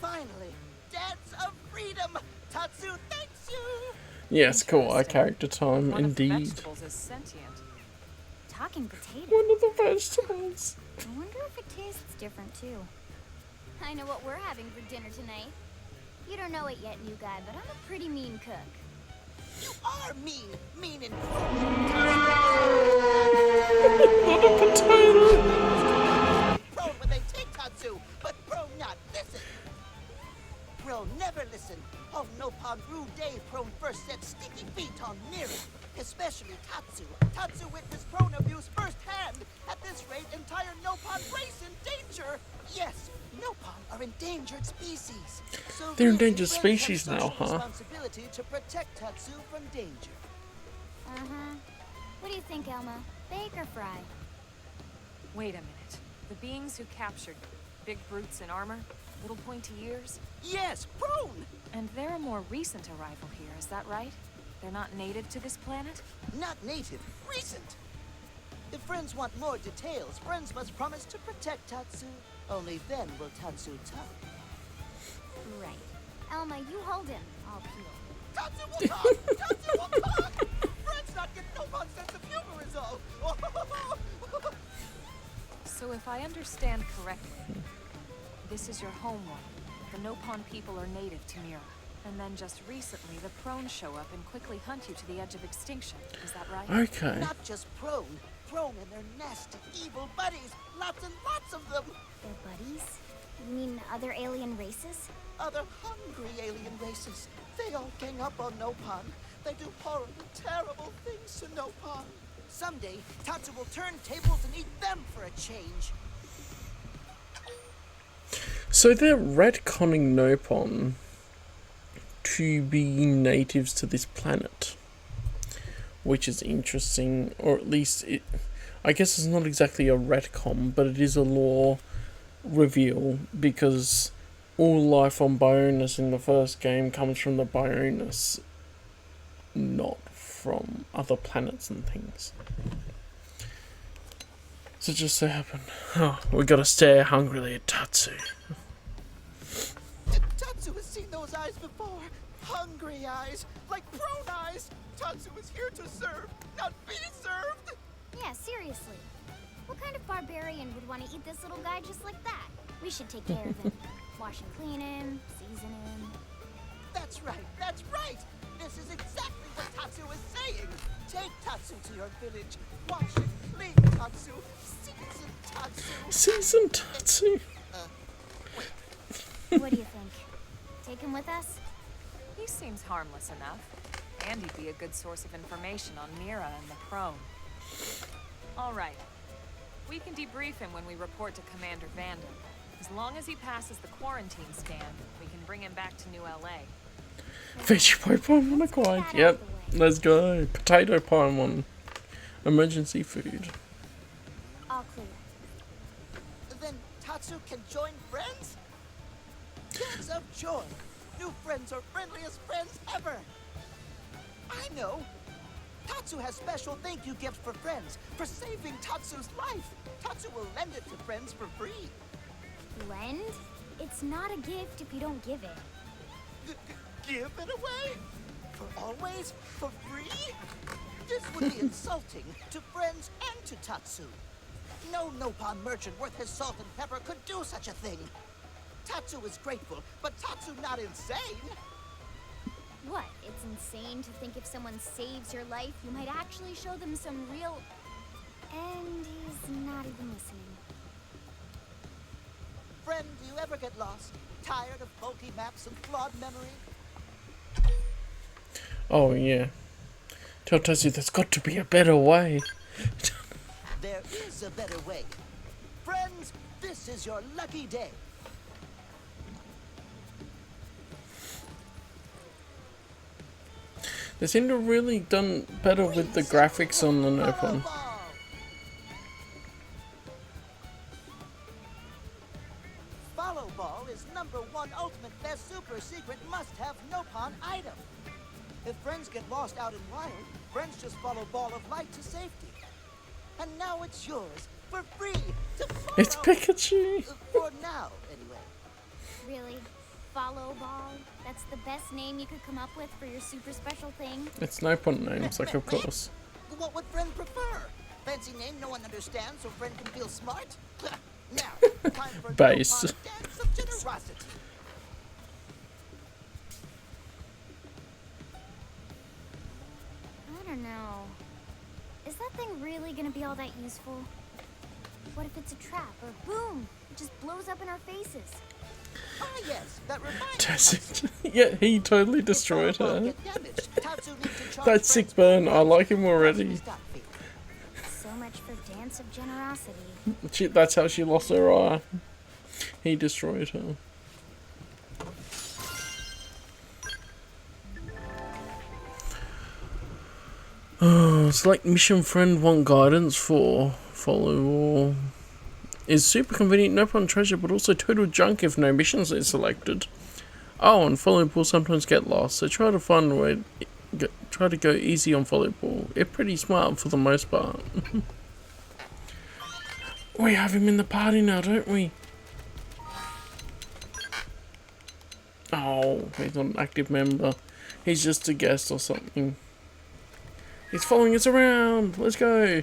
Finally, dance of freedom! Tatsu, thanks you! Yes, cool. Our character time, One of the indeed. vegetables is sentient. Talking potato. One of the vegetables. I wonder if it tastes different too. I know what we're having for dinner tonight. You don't know it yet, new guy, but I'm a pretty mean cook. You are mean! Mean and Not a potato. prone when they take Tatsu, but prone not listen! Prone never listen! Oh, Nopon rude day prone first set sticky feet on Mira, especially Tatsu. Tatsu witnessed prone abuse firsthand. At this rate, entire Nopon race in danger! Yes, Nopon are endangered species. So They're really, endangered Friends species have now, social huh? Responsibility to protect Tatsu from danger. What do you think, Elma? Bake or fry? Wait a minute. The beings who captured big brutes in armor, little pointy ears, Yes, prone! and they're a more recent arrival here, is that right? They're not native to this planet? Not native, recent. If friends want more details, friends must promise to protect Tatsu. Only then will Tatsu talk. Right. Elma, you hold him. I'll peel. Tatsu will talk! Tatsu will talk! Friends not get no fun sense of humor is all. So if I understand correctly, this is your homeworld. The Nopon people are native to Mira. And then just recently, the Prone show up and quickly hunt you to the edge of extinction. Is that right? Okay. Not just prone. Prone and their nasty, evil buddies. Lots and lots of them. They're buddies? You mean other alien races? Other hungry alien races. They all gang up on Nopon. They do horrible, terrible things to Nopon. Someday, Tatsu will turn tables and eat them for a change. So they're retconning Nopon to be natives to this planet, which is interesting, or at least I guess it's not exactly a retcon, but it is a lore reveal, because all life on Bionis in the first game comes from the Bionis, not from other planets and things. So just so happened, we gotta stare hungrily at Tatsu. Tatsu has seen those eyes before. Hungry eyes, like prone eyes. Tatsu is here to serve, not be served. Yeah, seriously. What kind of barbarian would want to eat this little guy just like that? We should take care of him. Wash and clean him, season him. That's right, that's right. This is exactly what Tatsu is saying. Take Tatsu to your village. Wash and clean Tatsu. Season Tatsu. Season Tatsu. What do you think? Take him with us? He seems harmless enough. And he'd be a good source of information on Mira and the Prone. All right. We can debrief him when we report to Commander Vanden. As long as he passes the quarantine scan, we can bring him back to New LA. Veggie Pokemon acquired. Yep, let's go. Potato Pokemon. Emergency food. All clear. Then Tatsu can join friends? Dance of joy. New friends are friendliest friends ever. I know. Tatsu has special thank you gifts for friends for saving Tatsu's life. Tatsu will lend it to friends for free. Lend? It's not a gift if you don't give it. Give it away? For always? For free? This would be insulting to friends and to Tatsu. No Nopon merchant worth his salt and pepper could do such a thing. Tatsu is grateful, but Tatsu not insane. What? It's insane to think if someone saves your life, you might actually show them some real... And he's not even listening. Friend, do you ever get lost? Tired of bulky maps and flawed memory? Oh yeah. Tell Tatsu there's got to be a better way. There is a better way. Friends, this is your lucky day. They seem to have really done better with the graphics on the Nopon. Follow Ball is #1 ultimate best super secret must-have Nopon item. If friends get lost out in wild, friends just follow Ball of Light to safety. And now it's yours for free to follow. It's Pikachu! For now, anyway. Really? Follow Ball? That's the best name you could come up with for your super special thing? It's Nopon names, like, of course. What would friend prefer? Fancy name no one understands so friend can feel smart? Now, time for Base. Nopon dance of generosity. I don't know. Is that thing really gonna be all that useful? What if it's a trap, or boom, it just blows up in our faces? Ah yes, that reminds me. Yeah, he totally destroyed her. Get damaged. Tatsu needs to charge That sick friends burn, with I like him already. Stop feeling. So much for Dance of Generosity. That's how she lost her eye. He destroyed her. Oh, select mission friend want guidance for follow all. Is super convenient Nopon treasure but also total junk if no missions are selected. Oh, and follow ball sometimes get lost, so try to find a way. Try to go easy on follow ball. It's pretty smart for the most part. We have him in the party now, don't we? Oh, he's not an active member. He's just a guest or something. He's following us around. Let's go.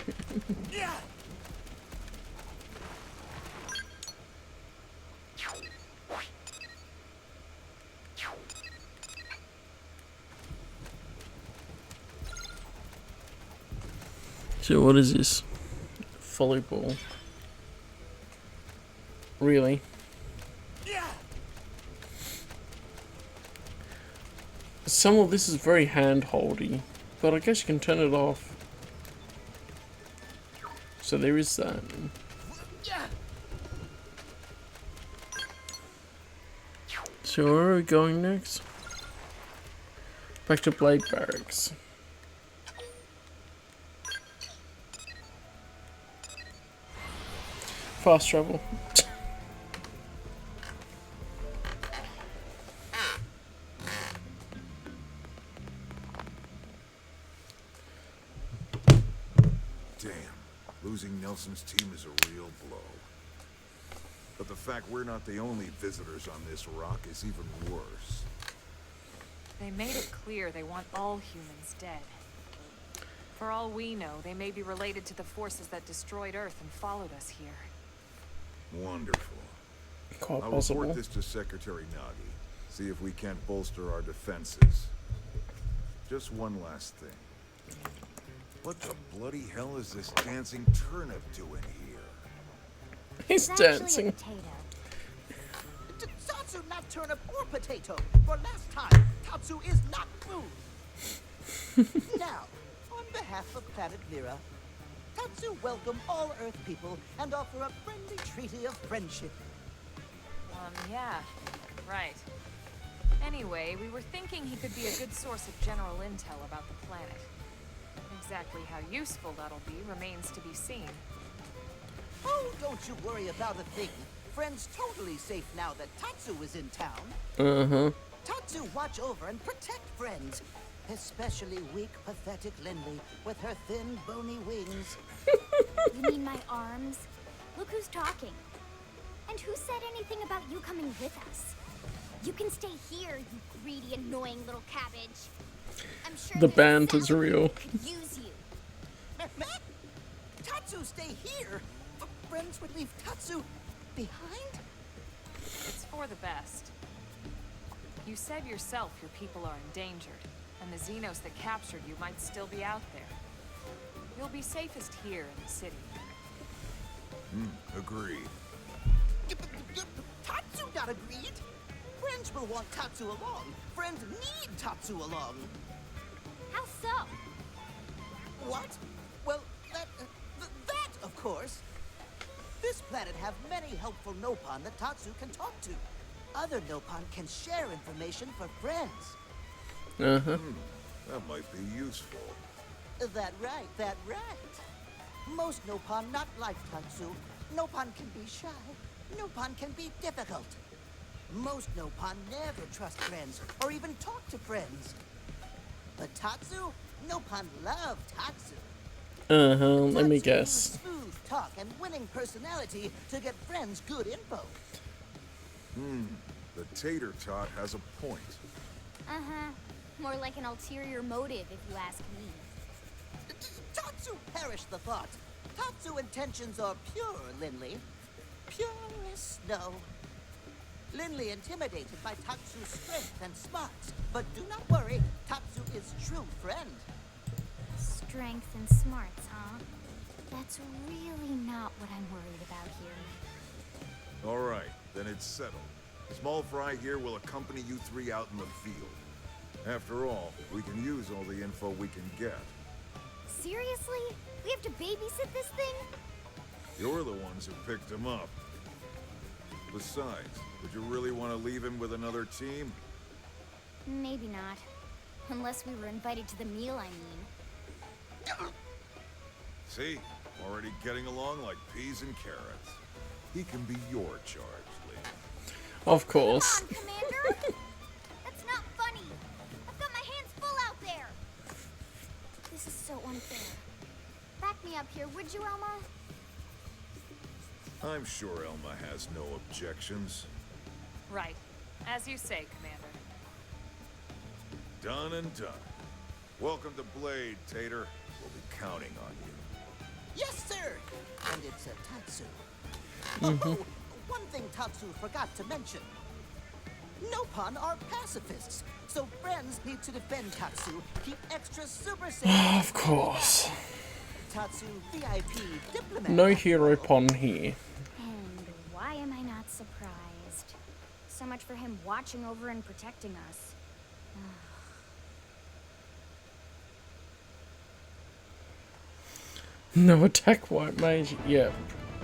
So what is this? Volleyball. Really? Some of this is very hand-holdy, but I guess you can turn it off. So there is that. So where are we going next? Back to Blade Barracks. Fast travel. Damn, losing Nelson's team is a real blow. But the fact we're not the only visitors on this rock is even worse. They made it clear they want all humans dead. For all we know, they may be related to the forces that destroyed Earth and followed us here. Wonderful. Quite I'll possible. report this to Secretary Nagi. See if we can't bolster our defenses. Just one last thing. What the bloody hell is this dancing turnip doing here? He's It's actually dancing. a potato. Tatsu not turnip or potato. For last time, Tatsu is not food. Now, on behalf of Planet Mira, Tatsu welcome all Earth people and offer a friendly treaty of friendship. Yeah, right. Anyway, we were thinking he could be a good source of general intel about the planet. Exactly how useful that'll be remains to be seen. Oh, don't you worry about a thing. Friend's totally safe now that Tatsu is in town. Uh-huh. Tatsu watch over and protect friends. Especially weak, pathetic Lindley with her thin, bony wings. You mean my arms? Look who's talking. And who said anything about you coming with us? You can stay here, you greedy, annoying little cabbage. I'm sure The that band is Sally real. could use you. Meh? Tatsu stay here? Friends would leave Tatsu behind? It's for the best. You said yourself your people are endangered, and the Xenos that captured you might still be out there. You'll be safest here in the city. Agreed. Tatsu not agreed. Friends will want Tatsu along. Friends need Tatsu along. How so? What? Well, that, of course. This planet have many helpful Nopon that Tatsu can talk to. Other Nopon can share information for friends. Uh-huh. That might be useful. That right, that right. Most Nopon not like Tatsu. Nopon can be shy. Nopon can be difficult. Most Nopon never trust friends or even talk to friends. But Tatsu? Nopon love Tatsu. Let me Tatsu guess. uses smooth talk and winning personality to get friends good info. The tater tot has a point. Uh-huh. More like an ulterior motive, if you ask me. Tatsu perish the thought. Tatsu intentions are pure, Linley. Pure as snow. Linley intimidated by Tatsu's strength and smarts. But do not worry, Tatsu is true friend. Strength and smarts, huh? That's really not what I'm worried about here. All right, then it's settled. Small Fry here will accompany you three out in the field. After all, we can use all the info we can get. Seriously? We have to babysit this thing? You're the ones who picked him up. Besides, would you really want to leave him with another team? Maybe not. Unless we were invited to the meal, I mean. See? Already getting along like peas and carrots. He can be your charge, Lee. Of course. Come on, Commander! That's not funny! I've got my hands full out there! This is so unfair. Back me up here, would you, Elma? I'm sure Elma has no objections. Right. As you say, Commander. Done and done. Welcome to Blade, Tater. We'll be counting on you. Yes, sir! And it's a Tatsu. Oh, one thing Tatsu forgot to mention. Nopon are pacifists, so friends need to defend Tatsu. Keep extra super safe. Of course. Tatsu VIP diplomat. No hero pon here. And why am I not surprised? So much for him watching over and protecting us. No attack white mage. Yep.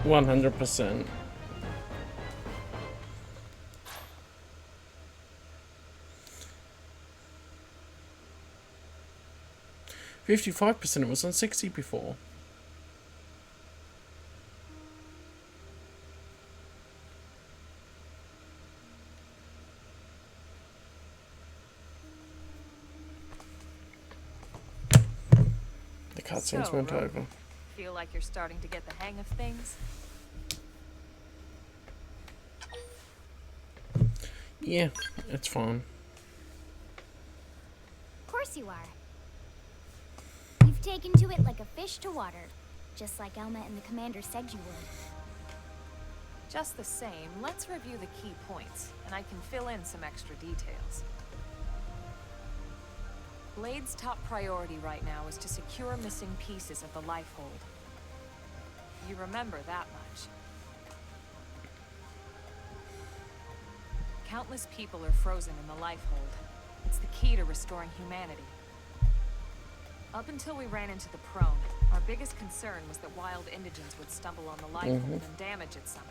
100%. $55%. It was on 60 before. The cutscenes So, went Rogue, over. Feel like you're starting to get the hang of things? Yeah, it's fine. Of course you are. You've taken to it like a fish to water, just like Elma and the commander said you would. Just the same, let's review the key points, and I can fill in some extra details. Blade's top priority right now is to secure missing pieces of the Lifehold. You remember that much. Countless people are frozen in the Lifehold. It's the key to restoring humanity. Up until we ran into the Prone, our biggest concern was that wild indigents would stumble on the Lifehold and damage it somehow.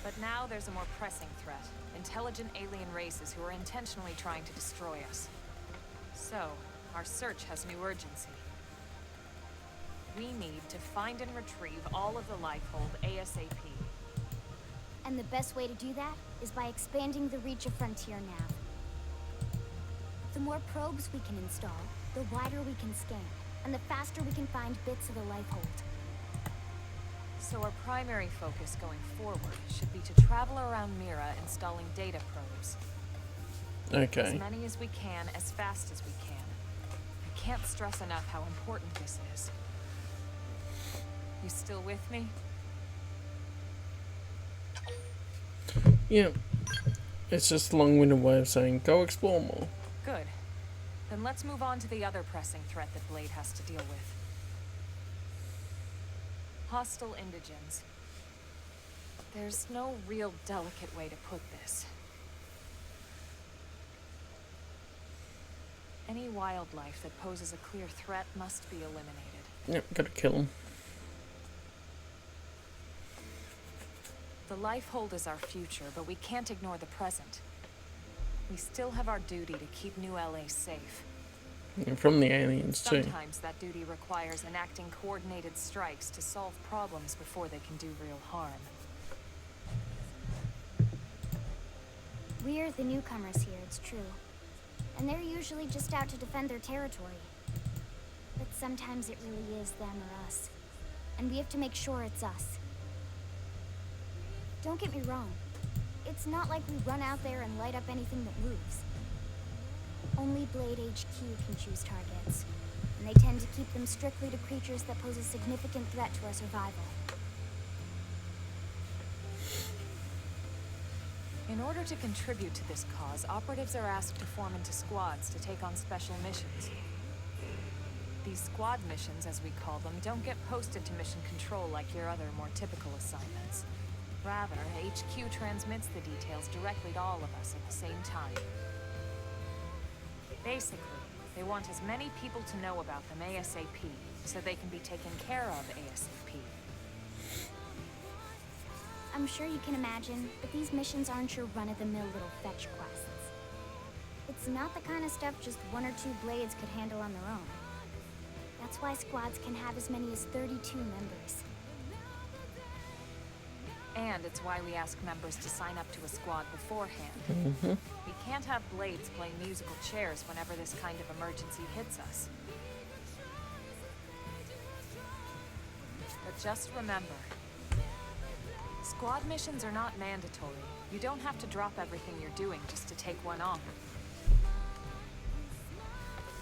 But now there's a more pressing threat. Intelligent alien races who are intentionally trying to destroy us. So, our search has new urgency. We need to find and retrieve all of the Lifehold ASAP. And the best way to do that is by expanding the reach of Frontier Nav. The more probes we can install, the wider we can scan, and the faster we can find bits of the Lifehold. So our primary focus going forward should be to travel around Mira installing data probes. As Okay. many as we can, as fast as we can. I can't stress enough how important this is. You still with me? Yeah. It's just a long-winded way of saying go explore more. Good. Then let's move on to the other pressing threat that Blade has to deal with. Hostile indigens. There's no real delicate way to put this. Any wildlife that poses a clear threat must be eliminated. Yep, gotta kill him. The Lifehold is our future, but we can't ignore the present. We still have our duty to keep New LA safe. And from the aliens too. Sometimes that duty requires enacting coordinated strikes to solve problems before they can do real harm. We're the newcomers here, it's true. And they're usually just out to defend their territory. But sometimes it really is them or us. And we have to make sure it's us. Don't get me wrong. It's not like we run out there and light up anything that moves. Only Blade HQ can choose targets. And they tend to keep them strictly to creatures that pose a significant threat to our survival. In order to contribute to this cause, operatives are asked to form into squads to take on special missions. These squad missions, as we call them, don't get posted to mission control like your other, more typical assignments. Rather, HQ transmits the details directly to all of us at the same time. Basically, they want as many people to know about them ASAP, so they can be taken care of ASAP. I'm sure you can imagine, but these missions aren't your run-of-the-mill little fetch quests. It's not the kind of stuff just one or two blades could handle on their own. That's why squads can have as many as 32 members. And it's why we ask members to sign up to a squad beforehand. Mm-hmm. We can't have blades playing musical chairs whenever this kind of emergency hits us. But just remember, squad missions are not mandatory. You don't have to drop everything you're doing just to take one on.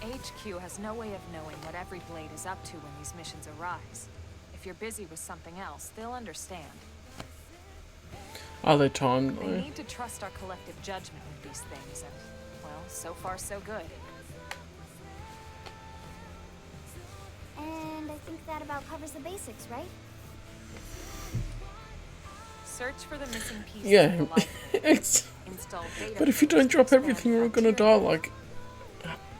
HQ has no way of knowing what every blade is up to when these missions arise. If you're busy with something else, they'll understand. Are they timed They though? need to trust our collective judgment with these things, and, well, so far so good. And I think that about covers the basics, right? Search for the missing pieces Yeah, of the library. it's. Install data But if you don't drop everything, you're all gonna die. Like,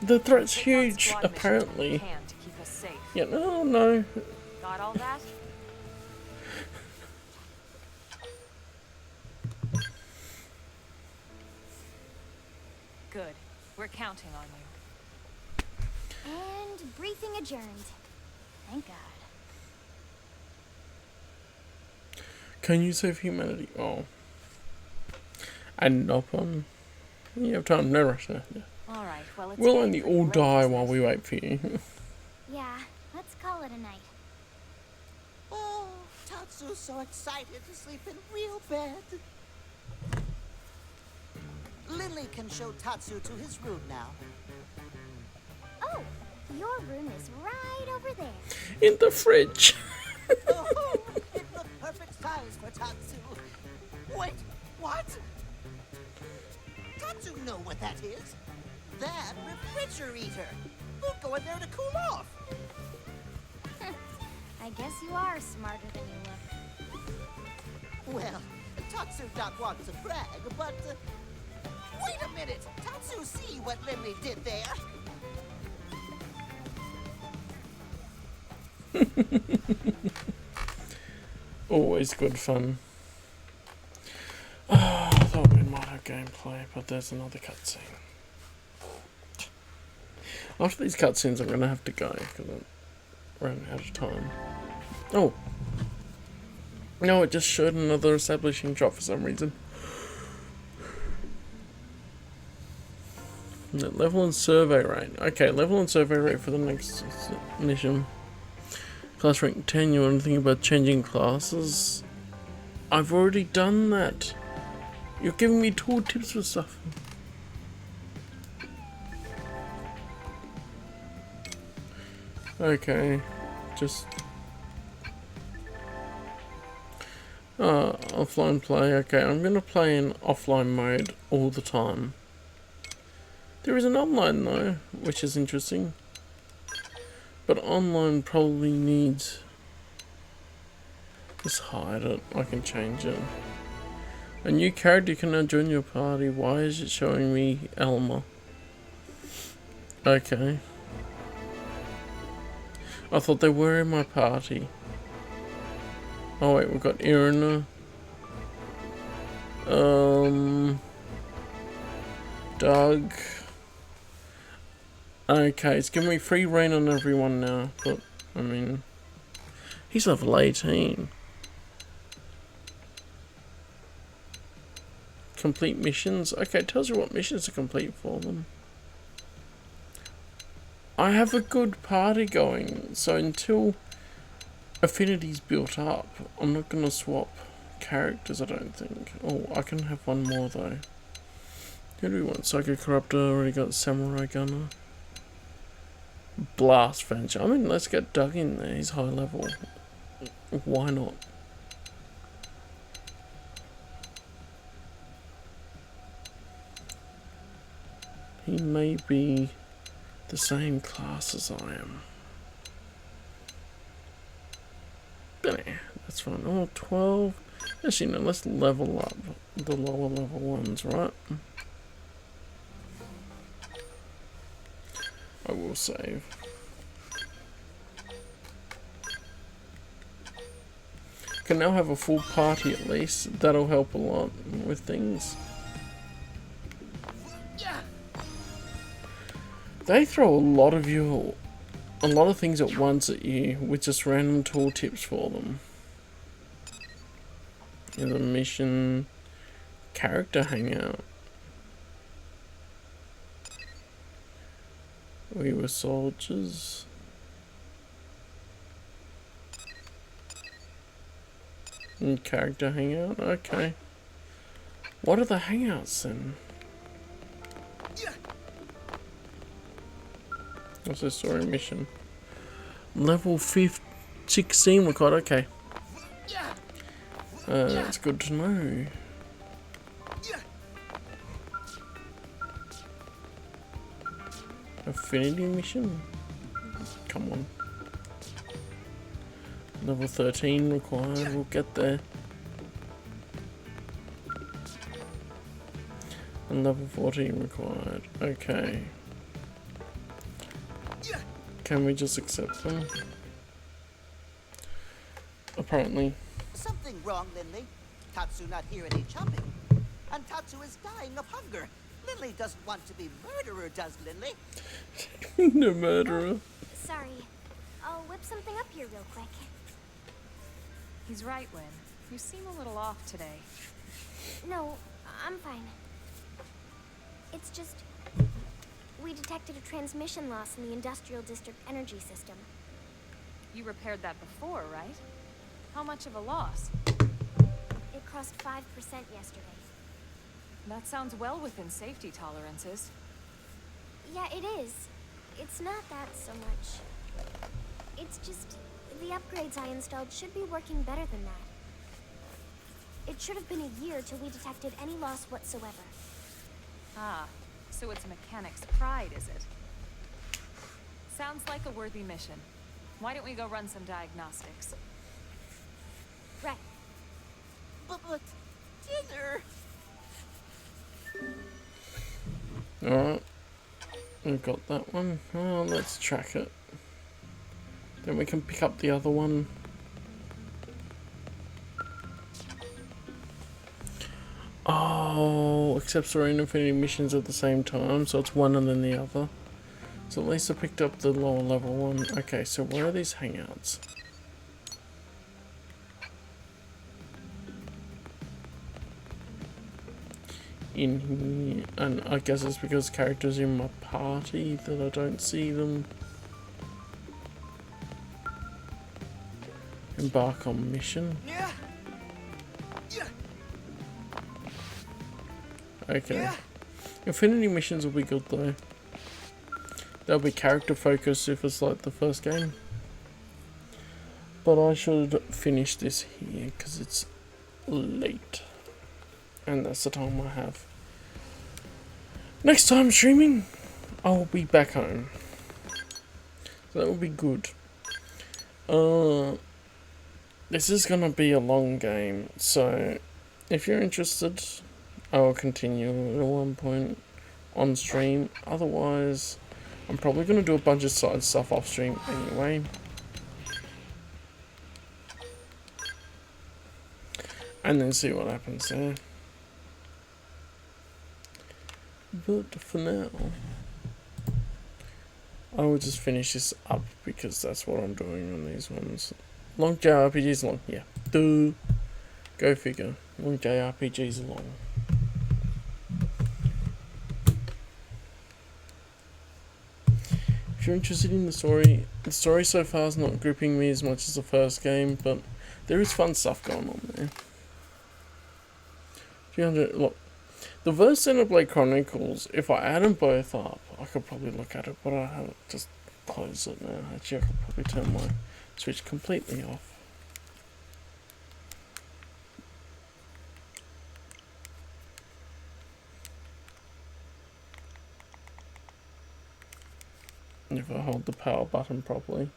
the threat's Take on huge, squad missions when you apparently. can to keep us safe. Yeah, no, no. Got all that? Good. We're counting on you. And briefing adjourned. Thank God. Can you save humanity? Oh. And up on. You have time, no rush now. Yeah. Alright, well, it's We'll getting only pretty all late, die isn't while it? we wait for you. Yeah, let's call it a night. Oh, Tatsu's so excited to sleep in real bed. Lily can show Tatsu to his room now. Oh, your room is right over there. In the fridge. Oh, it's the perfect size for Tatsu. Wait, what? Tatsu know what that is. That refrigerator. We'll go in there to cool off. I guess you are smarter than you look. Well, Tatsu not want to brag, but wait a minute. Tatsu see what Lily did there. Always good fun. I thought we might have gameplay, but there's another cutscene. After these cutscenes, I'm gonna have to go because I'm running out of time. Oh! No, it just showed another establishing shot for some reason. Level and survey rate. Okay, level and survey rate for the next mission. Class rank 10, you want to think about changing classes? I've already done that. You're giving me tool tips for stuff. Okay, just... offline play. Okay, I'm gonna play in offline mode all the time. There is an online though, which is interesting. But online probably needs... Just hide it. I can change it. A new character can now join your party. Why is it showing me Elma? Okay. I thought they were in my party. Oh wait, we've got Irina. Doug. Okay, it's giving me free reign on everyone now, but, I mean, he's level 18. Complete missions. Okay, it tells you what missions to complete for them. I have a good party going, so until affinity's built up, I'm not going to swap characters, I don't think. Oh, I can have one more though. Who do we want? Psycho Corruptor, already got Samurai Gunner. Blast Venture. I mean, let's get Doug in there, he's high level. Why not? He may be the same class as I am. But yeah, that's fine. Oh, 12. Actually, no, let's level up the lower level ones, right? I will save. Can now have a full party at least. That'll help a lot with things. They throw a lot of things at once at you with just random tooltips for them. There's a mission, character hangout. We were soldiers. And character hangout, okay. What are the hangouts then? What's the story mission? Level 16 required, okay. That's good to know. Affinity mission? Come on. Level 13 required, we'll get there. And level 14 required, okay. Can we just accept them? Apparently. Something wrong, Lindley. Tatsu not here any chopping. And Tatsu is dying of hunger. Lindley doesn't want to be murderer, does Lindley? No murderer. Sorry. I'll whip something up here real quick. He's right, Lynn. You seem a little off today. No, I'm fine. It's just... we detected a transmission loss in the Industrial District energy system. You repaired that before, right? How much of a loss? It crossed 5% yesterday. That sounds well within safety tolerances. Yeah, it is. It's not that so much. It's just... the upgrades I installed should be working better than that. It should have been a year till we detected any loss whatsoever. Ah, so it's a mechanic's pride, is it? Sounds like a worthy mission. Why don't we go run some diagnostics? Right. But dinner. Alright. We've got that one. Oh, let's track it. Then we can pick up the other one. Oh, accepts Serene Infinity missions at the same time, so it's one and then the other. So at least I picked up the lower level one. Okay, so where are these hangouts? In here, and I guess it's because characters in my party that I don't see them. Embark on mission. Okay. Infinity missions will be good though. They'll be character focused if it's like the first game. But I should finish this here because it's late. And that's the time I have. Next time streaming, I will be back home. So that will be good. This is gonna be a long game, so if you're interested, I will continue at one point on stream. Otherwise, I'm probably gonna do a bunch of side stuff off stream anyway. And then see what happens there. But for now, I will just finish this up because that's what I'm doing on these ones. Long JRPGs long, yeah. Duh. Go figure. Long JRPGs are long. If you're interested in the story so far is not gripping me as much as the first game, but there is fun stuff going on there. 300, look, the first Xenoblade Chronicles, if I add them both up, I could probably look at it, but I haven't just closed it now. Actually, I could probably turn my Switch completely off. If I hold the power button properly.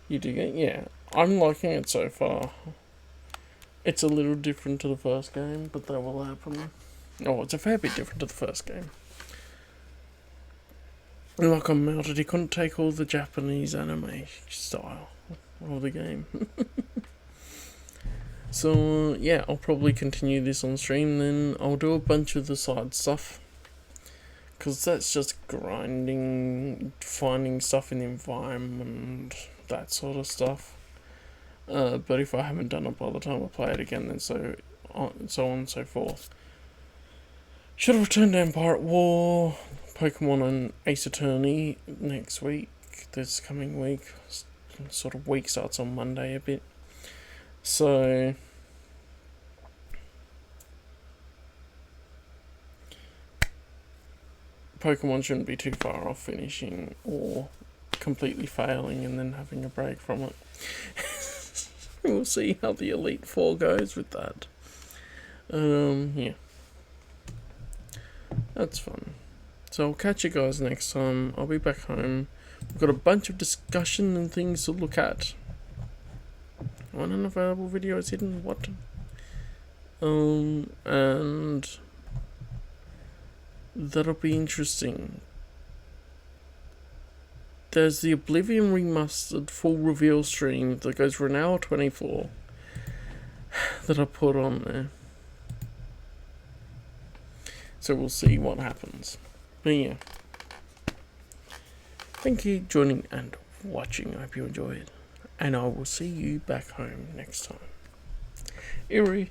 You dig it? Yeah. I'm liking it so far. It's a little different to the first game, but that will happen. Oh, it's a fair bit different to the first game. Like on Melted, he couldn't take all the Japanese anime style of the game. So, yeah, I'll probably continue this on stream, then I'll do a bunch of the side stuff. Because that's just grinding, finding stuff in the environment, that sort of stuff. But if I haven't done it by the time I play it again, then so on and so forth. Should have returned to Empire War, Pokemon and Ace Attorney next week, this coming week. Sort of week starts on Monday a bit. So Pokemon shouldn't be too far off finishing or completely failing and then having a break from it. We'll see how the Elite Four goes with that. Yeah. That's fun. So I'll catch you guys next time. I'll be back home. We've got a bunch of discussion and things to look at. One unavailable video is hidden. What? And that'll be interesting. There's the Oblivion Remastered full reveal stream that goes for an hour 24 that I put on there. So we'll see what happens. But yeah. Thank you for joining and watching. I hope you enjoyed. And I will see you back home next time. Eerie.